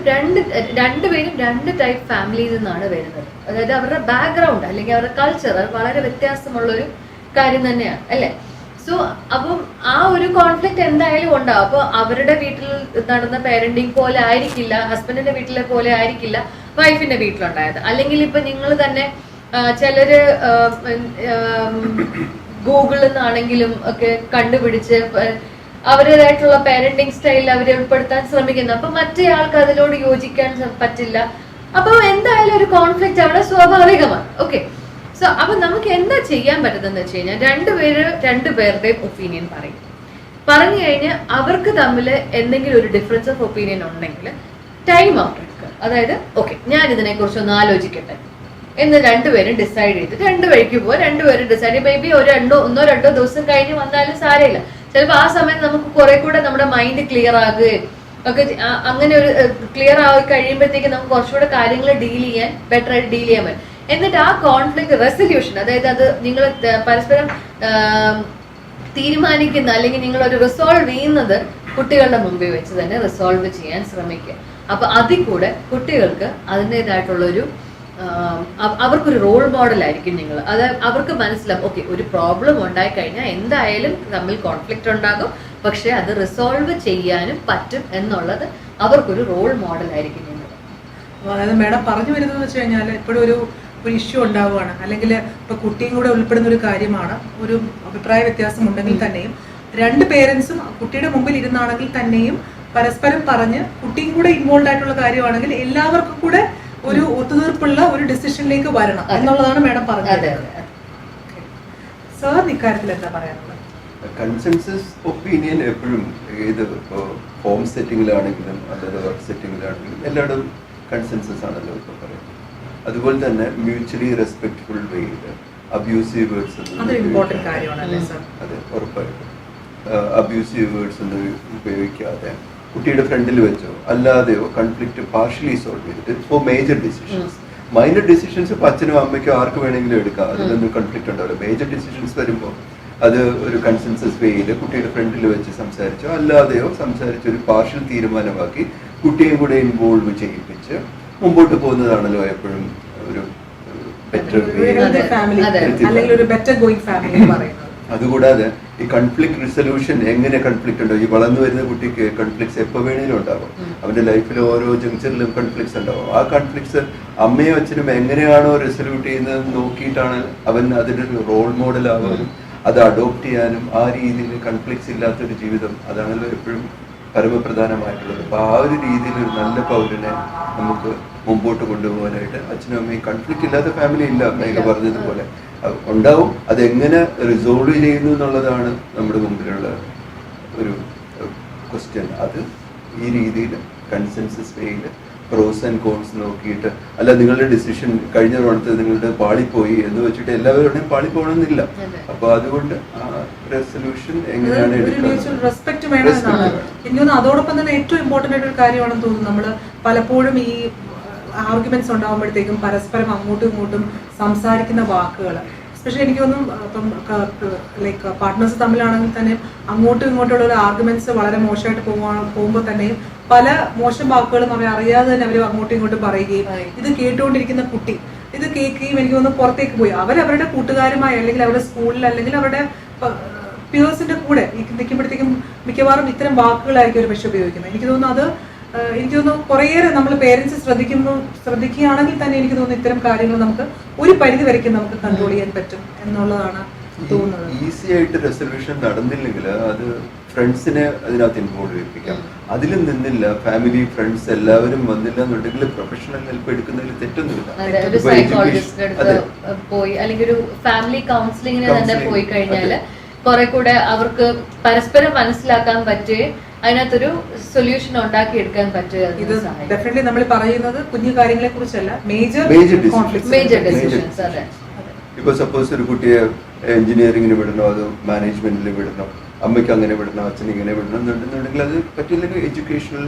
രണ്ടുപേരും 2 ടൈപ്പ് ഫാമിലീസ് നിന്നാണ് വരുന്നത്. അതായത് അവരുടെ ബാക്ക്ഗ്രൗണ്ട് അല്ലെങ്കിൽ അവരുടെ കൾച്ചർ അത് വളരെ വ്യത്യാസമുള്ളൊരു കാര്യം തന്നെയാണ്, അല്ലേ? സോ അപ്പം ആ ഒരു കോൺഫ്ലിക്റ്റ് എന്തായാലും ഉണ്ടാവും. അപ്പൊ അവരുടെ വീട്ടിൽ നടന്ന പേരന്റിങ് പോലെ ആയിരിക്കില്ല, ഹസ്ബൻഡിന്റെ വീട്ടിലെ പോലെ ആയിരിക്കില്ല വൈഫിന്റെ വീട്ടിലുണ്ടായത്. അല്ലെങ്കിൽ ഇപ്പൊ നിങ്ങൾ തന്നെ ചിലര് ഗൂഗിളിൽ നിന്നാണെങ്കിലും ഒക്കെ കണ്ടുപിടിച്ച് അവരുടേതായിട്ടുള്ള പാരന്റിങ് സ്റ്റൈലിൽ അവരെ ഉൾപ്പെടുത്താൻ ശ്രമിക്കുന്നു. അപ്പൊ മറ്റേ ആൾക്ക് അതിനോട് യോജിക്കാൻ പറ്റില്ല. അപ്പൊ എന്തായാലും ഒരു കോൺഫ്ലിക്റ്റ് അവിടെ സ്വാഭാവികമാണ്. ഓക്കെ, സോ അപ്പൊ നമുക്ക് എന്താ ചെയ്യാൻ പറ്റുന്നതെന്ന് വെച്ച് കഴിഞ്ഞാൽ രണ്ടുപേരുടെയും ഒപ്പീനിയൻ പറഞ്ഞു കഴിഞ്ഞാൽ അവർക്ക് തമ്മിൽ എന്തെങ്കിലും ഒരു ഡിഫറൻസ് ഓഫ് ഒപ്പീനിയൻ ഉണ്ടെങ്കിൽ ടൈം ഔട്ട് എടുക്കുക. അതായത് ഓക്കെ, ഞാൻ ഇതിനെ കുറിച്ച് ഒന്ന് ആലോചിക്കട്ടെ എന്ന് രണ്ടുപേരും ഡിസൈഡ് ചെയ്തിട്ട് 2 വഴിക്ക് പോവാ. രണ്ടുപേരും ഡിസൈഡ് മേ ബി ഒന്നോ രണ്ടോ ദിവസം കഴിഞ്ഞ് വന്നാലും സാരമില്ല. ചിലപ്പോൾ ആ സമയത്ത് നമുക്ക് കുറെ കൂടെ നമ്മുടെ മൈൻഡ് ക്ലിയർ ആകുകയും ഒക്കെ അങ്ങനെ ഒരു ക്ലിയർ ആയി കഴിയുമ്പോഴത്തേക്ക് നമുക്ക് കുറച്ചുകൂടെ കാര്യങ്ങൾ ബെറ്റർ ആയിട്ട് ഡീൽ ചെയ്യാൻ പറ്റും. എന്നിട്ട് ആ കോൺഫ്ലിക്ട് റെസൊല്യൂഷൻ, അതായത് അത് നിങ്ങൾ പരസ്പരം തീരുമാനിക്കുന്ന അല്ലെങ്കിൽ നിങ്ങൾ ഒരു റിസോൾവ് ചെയ്യുന്നത് കുട്ടികളുടെ മുമ്പിൽ വെച്ച് തന്നെ റിസോൾവ് ചെയ്യാൻ ശ്രമിക്കുക. അപ്പൊ അതിൽ കൂടെ കുട്ടികൾക്ക് അതിൻ്റെതായിട്ടുള്ളൊരു അവർക്കൊരു റോൾ മോഡൽ ആയിരിക്കും നിങ്ങൾ. അത് അവർക്ക് മനസ്സിലാവും, ഓക്കെ, ഒരു പ്രോബ്ലം ഉണ്ടായി കഴിഞ്ഞാൽ എന്തായാലും തമ്മിൽ കോൺഫ്ലിക്റ്റ് ഉണ്ടാകും, പക്ഷെ അത് റിസോൾവ് ചെയ്യാനും പറ്റും എന്നുള്ളത് അവർക്കൊരു റോൾ മോഡൽ ആയിരിക്കും നിങ്ങൾ. അതായത് മാഡം പറഞ്ഞു വരുന്നത് വെച്ച് കഴിഞ്ഞാൽ എപ്പോഴും ഒരു ഇഷ്യൂ ഉണ്ടാവുകയാണ്, അല്ലെങ്കിൽ ഇപ്പൊ കുട്ടിയും കൂടെ ഉൾപ്പെടുന്ന ഒരു കാര്യമാണ്, ഒരു അഭിപ്രായ വ്യത്യാസം ഉണ്ടെങ്കിൽ തന്നെയും രണ്ട് പേരൻസും കുട്ടിയുടെ മുമ്പിൽ ഇരുന്നാണെങ്കിൽ തന്നെയും പരസ്പരം പറഞ്ഞ് കുട്ടിയും കൂടെ ഇൻവോൾവ് ആയിട്ടുള്ള കാര്യമാണെങ്കിൽ എല്ലാവർക്കും കൂടെ ഒരു ഒത്തുതീർപ്പുള്ള ഒരു ഡിസിഷനിലേക്ക് വരണം എന്നുള്ളതാണ് മാഡം പറഞ്ഞത്. സാർ ഇക്കാര്യത്തിൽ എന്താ പറയാനുള്ളത്? കൺസെൻസസ് ഒപ്പീനിയൻ എപ്പോഴും ഏത് ഹോം സെറ്റിങ്ങിലാണെങ്കിലും അല്ലാതെ വർക്ക് സെറ്റിങ്ങിലാണെങ്കിലും എല്ലായിടും കൺസെൻസസ് ആണല്ലോ ഇപ്പോൾ പറയുന്നത്. അതുപോലെ തന്നെ മ്യൂച്വലി റെസ്പെക്ട്ഫുൾ വേയിൽ അബ്യൂസീവ് വേർഡ്സ് അതെ ഉറപ്പായിട്ടും അബ്യൂസീവ് വേർഡ്സ് ഒന്നും ഉപയോഗിക്കാതെ കുട്ടിയുടെ ഫ്രണ്ടിൽ വെച്ചോ അല്ലാതെയോ കൺഫ്ലിക്റ്റ് പാർഷ്യലി സോൾവ് ചെയ്തിട്ട് for major decisions. Minor decisions ഇപ്പോൾ അച്ഛനും അമ്മയ്ക്കോ ആർക്ക് വേണമെങ്കിലും എടുക്കാം, അതിലൊന്നും കൺഫ്ലിക്റ്റ് ഉണ്ടാവില്ല. മേജർ ഡിസിഷൻസ് വരുമ്പോൾ അത് ഒരു കൺസെൻസസ് വേയിൽ കുട്ടിയുടെ ഫ്രണ്ടിൽ വെച്ച് സംസാരിച്ചോ അല്ലാതെയോ സംസാരിച്ച് ഒരു പാർഷ്യൽ തീരുമാനമാക്കി കുട്ടിയും കൂടെ ഇൻവോൾവ് ചെയ്യിപ്പിച്ച് മുമ്പോട്ട് പോകുന്നതാണല്ലോ എപ്പോഴും ഒരു ബെറ്റർ ഫാമിലി. അതുകൂടാതെ ഈ കൺഫ്ലിക്ട് റിസൊല്യൂഷൻ എങ്ങനെ കൺഫ്ലിക്ട് ഉണ്ടോ, ഈ വളർന്നു വരുന്ന കുട്ടിക്ക് കൺഫ്ലിക്ട്സ് എപ്പോൾ വേണേലും ഉണ്ടാവും. അവന്റെ ലൈഫിൽ ഓരോ ജംഗ്ഷനിലും കൺഫ്ലിക്ട്സ് ഉണ്ടാവും. ആ കൺഫ്ലിക്ട്സ് അമ്മയും അച്ഛനും എങ്ങനെയാണോ റിസൊല്യൂട്ട് ചെയ്യുന്നത് നോക്കിയിട്ടാണ് അവൻ അതിനൊരു റോൾ മോഡൽ ആവാനും അത് അഡോപ്റ്റ് ചെയ്യാനും ആ രീതിയിൽ കൺഫ്ലിക്ട്സ് ഇല്ലാത്തൊരു ജീവിതം അതാണല്ലോ എപ്പോഴും പരമപ്രധാനമായിട്ടുള്ളത്. അപ്പൊ ആ ഒരു രീതിയിൽ ഒരു നല്ല പൗരനെ നമുക്ക് മുമ്പോട്ട് കൊണ്ടുപോകാനായിട്ട് അച്ഛനും അമ്മയും കൺഫ്ലിക്റ്റ് ഇല്ലാത്ത ഫാമിലി ഇല്ല. മേഘ പറഞ്ഞതുപോലെ ഉണ്ടാവും. അതെങ്ങനെ റിസോൾവ് ചെയ്യുന്നു എന്നുള്ളതാണ് നമ്മുടെ മുമ്പിലുള്ള ഒരു ക്വസ്റ്റ്യൻ. അത് ഈ രീതിയിൽ കൺസെൻസസ് വേയിൽ പ്രോസ് ആൻഡ് കോൺസ് നോക്കിയിട്ട് അല്ല നിങ്ങളുടെ ഡിസിഷൻ കഴിഞ്ഞ തവണത്തെ നിങ്ങളുടെ പാളിപ്പോയി എന്ന് വെച്ചിട്ട് എല്ലാവരുടെയും പാളിപ്പോകണമെന്നില്ല. അപ്പൊ അതുകൊണ്ട് ആ റെസൊല്യൂഷൻ എങ്ങനെയാണ് റെസ്പെക്ട് വേണം എന്നാണ് എനിക്ക് തോന്നുന്നു. അതോടൊപ്പം തന്നെ ഏറ്റവും ഇമ്പോർട്ടന്റ് ആയിട്ട് ഒരു കാര്യമാണെന്ന് തോന്നുന്നു. നമ്മൾ പലപ്പോഴും ഈ ആർഗ്യുമെന്റ്സ് ഉണ്ടാകുമ്പോഴത്തേക്കും പരസ്പരം അങ്ങോട്ടും ഇങ്ങോട്ടും സംസാരിക്കുന്ന വാക്കുകൾ, എസ്പെഷ്യലി എനിക്ക് തോന്നുന്നു ഇപ്പം ലൈക്ക് പാർട്ട്നേഴ്സ് തമ്മിലാണെങ്കിൽ തന്നെ അങ്ങോട്ടും ഇങ്ങോട്ടുള്ള ഒരു ആർഗ്യുമെന്റ്സ് വളരെ മോശമായിട്ട് പോകുമ്പോൾ തന്നെയും പല മോശം വാക്കുകളും അവർ അറിയാതെ തന്നെ അവർ അങ്ങോട്ടും ഇങ്ങോട്ടും പറയുകയും ഇത് കേട്ടുകൊണ്ടിരിക്കുന്ന കുട്ടി ഇത് കേൾക്കുകയും എനിക്ക് തോന്നുന്നു പുറത്തേക്ക് പോയി അവരവരുടെ കൂട്ടുകാരുമായി അല്ലെങ്കിൽ അവരുടെ സ്കൂളിൽ അല്ലെങ്കിൽ അവരുടെ പിയേഴ്സിന്റെ കൂടെ നിൽക്കുമ്പോഴത്തേക്കും മിക്കവാറും ഇത്തരം വാക്കുകളായിരിക്കും ഒരു പക്ഷെ ഉപയോഗിക്കുന്നത്. എനിക്ക് തോന്നുന്നു കുറേയേറെ നമ്മൾ പേരൻസ് ശ്രദ്ധിക്കുകയാണെങ്കിൽ തന്നെ എനിക്ക് തോന്നുന്നു ഇത്തരം കാര്യങ്ങൾ നമുക്ക് ഒരു പരിധി വരയ്ക്കും നമുക്ക് കൺട്രോൾ ചെയ്യാൻ പറ്റും എന്നുള്ളതാണ് തോന്നുന്നത്. ഈസി ആയിട്ട് റെസൊല്യൂഷൻ നടന്നില്ലെങ്കിൽ അത് ഫ്രണ്ട്സിനെ അതിനകത്ത് ഇൻവോൾവ് ചെയ്യിപ്പിക്കാം. അതിലും നിന്നില്ല ഫാമിലി ഫ്രണ്ട്സ് എല്ലാവരും വന്നില്ല എന്നുണ്ടെങ്കിൽ പ്രൊഫഷണൽ ഹെൽപ്പ് എടുക്കുന്നതിൽ തെറ്റൊന്നുമില്ല. പോയി അല്ലെങ്കിൽ ഒരു ഫാമിലി കൗൺസിലിങ്ങിന് തന്നെ പോയി കഴിഞ്ഞാൽ കുറെ കൂടെ അവർക്ക് പരസ്പരം മനസ്സിലാക്കാൻ പറ്റുകയും അതിനകത്തൊരു സൊല്യൂഷൻ ഉണ്ടാക്കി എടുക്കാൻ പറ്റുക. ഇത് ഡെഫിനറ്റ്ലി നമ്മൾ പറയുന്നത് കുഞ്ഞു കാര്യങ്ങളെ കുറിച്ചല്ല, മേജർ ഡിസിഷൻസ്. അതെ, ഇപ്പൊ സപ്പോസ് ഒരു കുട്ടിയെ എഞ്ചിനീയറിംഗിന് വിടണോ അതോ മാനേജ്മെന്റിൽ വിടണോ, അമ്മയ്ക്ക് അങ്ങനെ വിടണം അച്ഛന് ഇങ്ങനെ വിടണം എന്നുണ്ടെന്നുണ്ടെങ്കിൽ അത് പറ്റില്ലെങ്കിൽ എഡ്യൂക്കേഷണൽ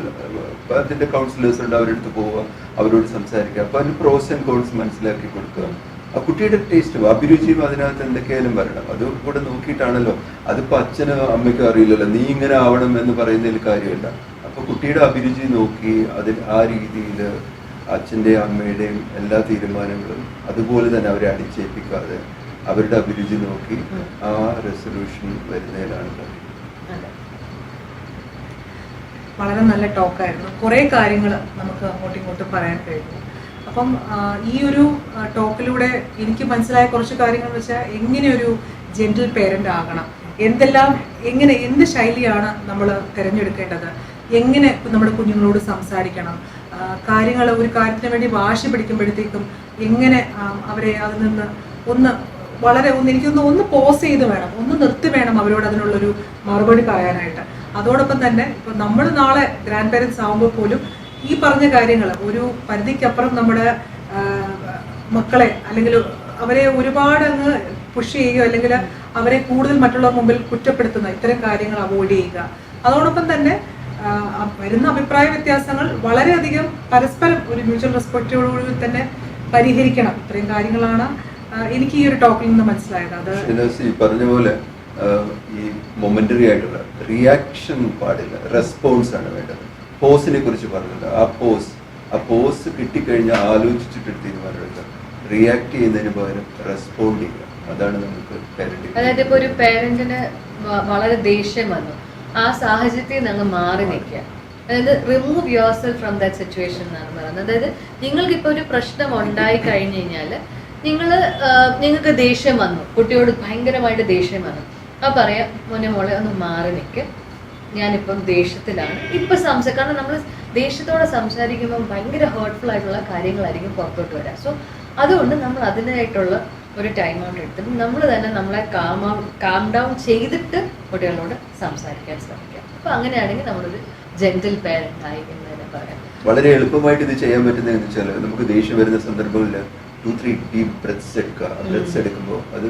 അതിന്റെ കൗൺസിലേഴ്സ് ഉണ്ട്, അവരുടെ അടുത്ത് പോവുക, അവരോട് സംസാരിക്കുക. അപ്പൊ അതിന് പ്രോസ് ആൻഡ് കോൺസ് മനസ്സിലാക്കി കൊടുക്കുക. ആ കുട്ടിയുടെ ടേസ്റ്റും അഭിരുചിയും അതിനകത്ത് എന്തൊക്കെയായാലും വരണം. അത് കൂടെ നോക്കിയിട്ടാണല്ലോ. അതിപ്പോ അച്ഛനും അമ്മയ്ക്കും അറിയില്ലല്ലോ നീ ഇങ്ങനെ ആവണം എന്ന് പറയുന്നതിൽ കാര്യമില്ല. അപ്പൊ കുട്ടിയുടെ അഭിരുചി നോക്കി അതിൽ ആ രീതിയിൽ അച്ഛൻ്റെയും അമ്മയുടെയും എല്ലാ തീരുമാനങ്ങളും അതുപോലെ തന്നെ അവരെ അടിച്ചേൽപ്പിക്കാതെ അവരുടെ അഭിരുചി നോക്കി ആ റെസൊല്യൂഷൻ വരുന്നതിലാണ്. വളരെ നല്ല ടോക്കായിരുന്നു. കുറേ കാര്യങ്ങൾ നമുക്ക് അങ്ങോട്ടും ഇങ്ങോട്ടും പറയാൻ കഴിഞ്ഞു. അപ്പം ഈ ഒരു ടോക്കിലൂടെ എനിക്ക് മനസ്സിലായ കുറച്ച് കാര്യങ്ങൾ വെച്ചാൽ എങ്ങനെ ഒരു ജെന്റിൽ പേരന്റ് ആകണം, എന്ത് ശൈലിയാണ് നമ്മൾ തിരഞ്ഞെടുക്കേണ്ടത്, എങ്ങനെ നമ്മുടെ കുഞ്ഞുങ്ങളോട് സംസാരിക്കണം, ഒരു കാര്യത്തിന് വേണ്ടി വാശി പിടിക്കുമ്പോഴത്തേക്കും എങ്ങനെ അവരെ അതിൽ നിന്ന് എനിക്കൊന്ന് പോസ് ചെയ്ത് വേണം, ഒന്ന് നിർത്തി വേണം അവരോട് അതിനുള്ളൊരു മറുപടി പറയാനായിട്ട്. അതോടൊപ്പം തന്നെ ഇപ്പൊ നമ്മൾ നാളെ ഗ്രാൻഡ് പേരൻസ് ആകുമ്പോൾ പോലും ഈ പറഞ്ഞ കാര്യങ്ങൾ ഒരു പരിധിക്കപ്പുറം നമ്മുടെ മക്കളെ അല്ലെങ്കിൽ അവരെ ഒരുപാട് അങ്ങ് പുഷ് ചെയ്യുകയോ അല്ലെങ്കിൽ അവരെ കൂടുതൽ മറ്റുള്ളവർ മുമ്പിൽ കുറ്റപ്പെടുത്തുന്ന ഇത്തരം കാര്യങ്ങൾ അവോയ്ഡ് ചെയ്യുക. അതോടൊപ്പം തന്നെ വരുന്ന അഭിപ്രായ വ്യത്യാസങ്ങൾ വളരെയധികം പരസ്പരം ഒരു മ്യൂച്വൽ റെസ്പെക്റ്റോടുകൂടി തന്നെ പരിഹരിക്കണം. ഇത്രയും കാര്യങ്ങളാണ് എനിക്ക് ഈ ഒരു ടോക്കിൽ നിന്ന് മനസ്സിലായത്. അത് പറഞ്ഞ പോലെ ഈ മൊമെന്ററി ആയിട്ടുള്ള റിയാക്ഷൻ പാടില്ല, റെസ്പോൺസ് ആണ് വേണ്ടത്. പോസിനെ കുറിച്ച് പറഞ്ഞില്ല. ആ പോസ് കിട്ടിക്കഴിഞ്ഞാൽ ആലോചിച്ചിട്ട് തീരുമാനമെടുക്കുക. റിയാക്ട് ചെയ്യുന്നതിന് പകരം റെസ്പോണ്ട് ചെയ്യുക. അതാണ് നമുക്ക് പാരന്റിംഗ്. അതായത് ഇപ്പൊ ഒരു പാരന്റിന് വളരെ ദേഷ്യം വന്നു, ആ സാഹചര്യത്തിൽ നിന്ന് മാറി നിൽക്കുക, അതായത് remove your self from that situation എന്നാണ് പറയുന്നത്. അതായത് നിങ്ങൾക്ക് ഇപ്പൊ ഒരു പ്രശ്നം ഉണ്ടായി കഴിഞ്ഞു കഴിഞ്ഞാൽ നിങ്ങൾക്ക് ദേഷ്യം വന്നു, കുട്ടിയോട് ഭയങ്കരമായിട്ട് ദേഷ്യം വന്നു, പറയാം മോനെ മോളെ ഒന്ന് മാറി നിൽക്ക്, ഞാനിപ്പം ദേഷ്യത്തിലാണ് ഇപ്പം കാരണം നമ്മൾ ദേഷ്യത്തോടെ സംസാരിക്കുമ്പോൾ ഭയങ്കര ഹേർട്ട്ഫുൾ ആയിട്ടുള്ള കാര്യങ്ങളായിരിക്കും പുറത്തോട്ട് വരാം. സോ അതുകൊണ്ട് നമ്മൾ അതിനായിട്ടുള്ള ഒരു ടൈം ഔട്ട് എടുത്തിട്ട് നമ്മൾ തന്നെ നമ്മളെ കാം ഡൗൺ ചെയ്തിട്ട് കുട്ടികളോട് സംസാരിക്കാൻ ശ്രമിക്കാം. അപ്പം അങ്ങനെയാണെങ്കിൽ നമ്മളൊരു ജെന്റിൽ പേരന്റ് ആയി എന്ന് തന്നെ പറയാം. വളരെ എളുപ്പമായിട്ട് ഇത് ചെയ്യാൻ പറ്റുന്നതെന്ന് വെച്ചാൽ നമുക്ക് ദേഷ്യം വരുന്ന സന്ദർഭങ്ങളിൽ 2-3 ഡീപ് ബ്രെത്ത്സ് എടുക്കുക. ബ്രെത്ത്സ് എടുക്കുമ്പോൾ അത്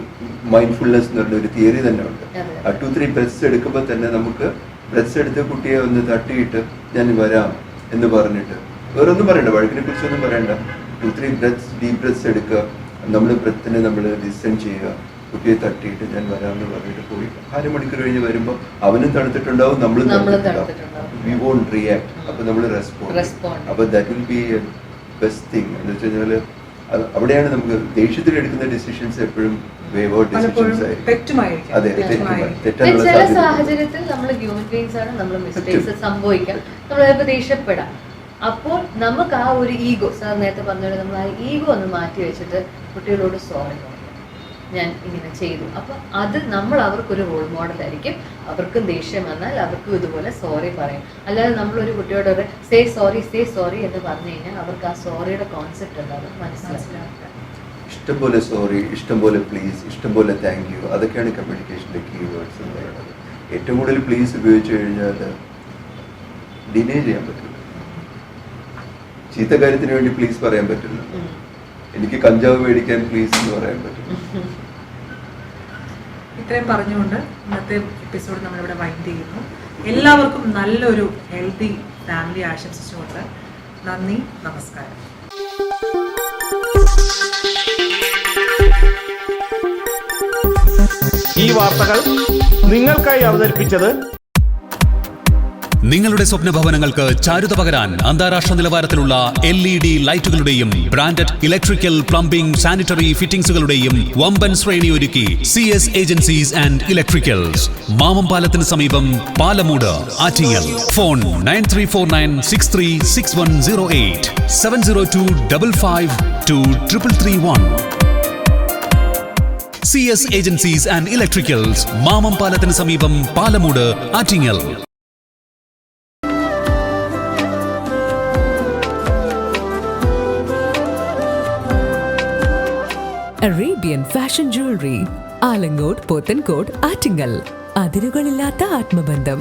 മൈൻഡ്ഫുൾനെസ് എന്ന് പറഞ്ഞ ഒരു തിയറി തന്നെ ഉണ്ട്. ആ 2-3 ബ്രെത്ത്സ് എടുക്കുമ്പോൾ തന്നെ നമുക്ക് ബ്രെത്ത്സ് എടുത്ത് കുട്ടിയെ ഒന്ന് തട്ടിയിട്ട് ഞാൻ വരാം എന്ന് പറഞ്ഞിട്ട് വേറൊന്നും പറയണ്ട, വഴക്കിനെ കുറിച്ചൊന്നും പറയണ്ട. 2-3 ബ്രെത്ത്സ് ഡീപ് ബ്രെത്ത്സ് എടുക്കുക, നമ്മുടെ ബ്രെത്തിനെ നമ്മൾ ലിസൺ ചെയ്യുക, കുട്ടിയെ തട്ടിയിട്ട് ഞാൻ വരാമെന്ന് പറഞ്ഞിട്ട് പോയി 1/2 മണിക്കൂർ കഴിഞ്ഞ് വരുമ്പോൾ അവനും തണുത്തിട്ടുണ്ടാവും, നമ്മളും തണുത്തിട്ടുണ്ടാവും. വി വോണ്ട് റിയാക്ട്, അപ്പൊ നമ്മൾ റെസ്പോണ്ട്. അപ്പൊ that will be best thing. എന്ന് വെച്ച് കഴിഞ്ഞാൽ അവിടെയാണ് നമുക്ക് ദേഷ്യത്തിൽ എടുക്കുന്ന ഡിസിഷൻസ് എപ്പോഴും ചില സാഹചര്യത്തിൽ നമ്മൾ ഹ്യൂമൻ ബീങ്സ് ആണ്, നമ്മൾ മിസ്റ്റേക്സ് സംഭവിക്കാം, നമ്മൾ ചിലപ്പോൾ ദേഷ്യപ്പെടാം. അപ്പോൾ നമുക്ക് ആ ഒരു ഈഗോ, സാർ നേരത്തെ പറഞ്ഞോളൂ, നമ്മൾ ആ ഈഗോ ഒന്ന് മാറ്റി വെച്ചിട്ട് കുട്ടികളോട് സോറി പറയും, ഞാൻ ഇങ്ങനെ ചെയ്തു. അപ്പം അത് നമ്മൾ അവർക്കൊരു റോൾ മോഡലായിരിക്കും. അവർക്കും ദേഷ്യം വന്നാൽ അവർക്കും ഇതുപോലെ സോറി പറയും. അല്ലാതെ നമ്മളൊരു കുട്ടിയോട് ഒരു സേ സോറി എന്ന് പറഞ്ഞു കഴിഞ്ഞാൽ അവർക്ക് ആ സോറിയുടെ കോൺസെപ്റ്റ് എന്താണെന്ന് മനസ്സിലാക്കുക. ഇഷ്ടംപോലെ സോറി, ഇഷ്ടംപോലെ പ്ലീസ്, ഇഷ്ടംപോലെ താങ്ക് യു, അതൊക്കെയാണ് കമ്മ്യൂണിക്കേഷൻ്റെ കീ വേർഡ്സ് എന്ന് പറയുന്നത്. ഏറ്റവും കൂടുതൽ പ്ലീസ് ഉപയോഗിച്ച് കഴിഞ്ഞാൽ ഡിലേ ചെയ്യാൻ പറ്റില്ല. ചീത്ത കാര്യത്തിന് വേണ്ടി പ്ലീസ് പറയാൻ പറ്റില്ല. എനിക്ക് കഞ്ചാവ് മേടിക്കാൻ പ്ലീസ് എന്ന് പറയാൻ പറ്റില്ല. ഇത്രയും പറഞ്ഞുകൊണ്ട് ഇന്നത്തെ എപ്പിസോഡ് നമ്മളിവിടെ വൈൻഡ് ചെയ്യുന്നു. എല്ലാവർക്കും നല്ലൊരു ഹെൽത്തി ഫാമിലി ആശംസിച്ചുകൊണ്ട് നന്ദി, നമസ്കാരം. ഈ വാർത്തകൾ നിങ്ങൾക്കായി അവതരിപ്പിച്ചത് നിങ്ങളുടെ സ്വപ്ന ഭവനങ്ങൾക്ക് ചാരുത പകരാൻ അന്താരാഷ്ട്ര നിലവാരത്തിലുള്ള LED ലൈറ്റുകളുടെയും ബ്രാൻഡഡ് ഇലക്ട്രിക്കൽ, പ്ലംബിംഗ്, സാനിറ്ററി ഫിറ്റിംഗ്സുകളുടെയും വമ്പൻ ശ്രേണി ഒരുക്കി CS ഏജൻസീസ് ആൻഡ് ഇലക്ട്രിക്കൽസ്, മാമംപാലത്തിന് സമീപം, Palamood, Attingal. Phone 9349636108 702552331. CS agencies and electricals, മാമംപാലത്തിന് സമീപം, Palamood, Attingal. Arabian fashion jewellery, Alangode, Pothencode, Attingal. അതിരുകളില്ലാത്ത ആത്മബന്ധം.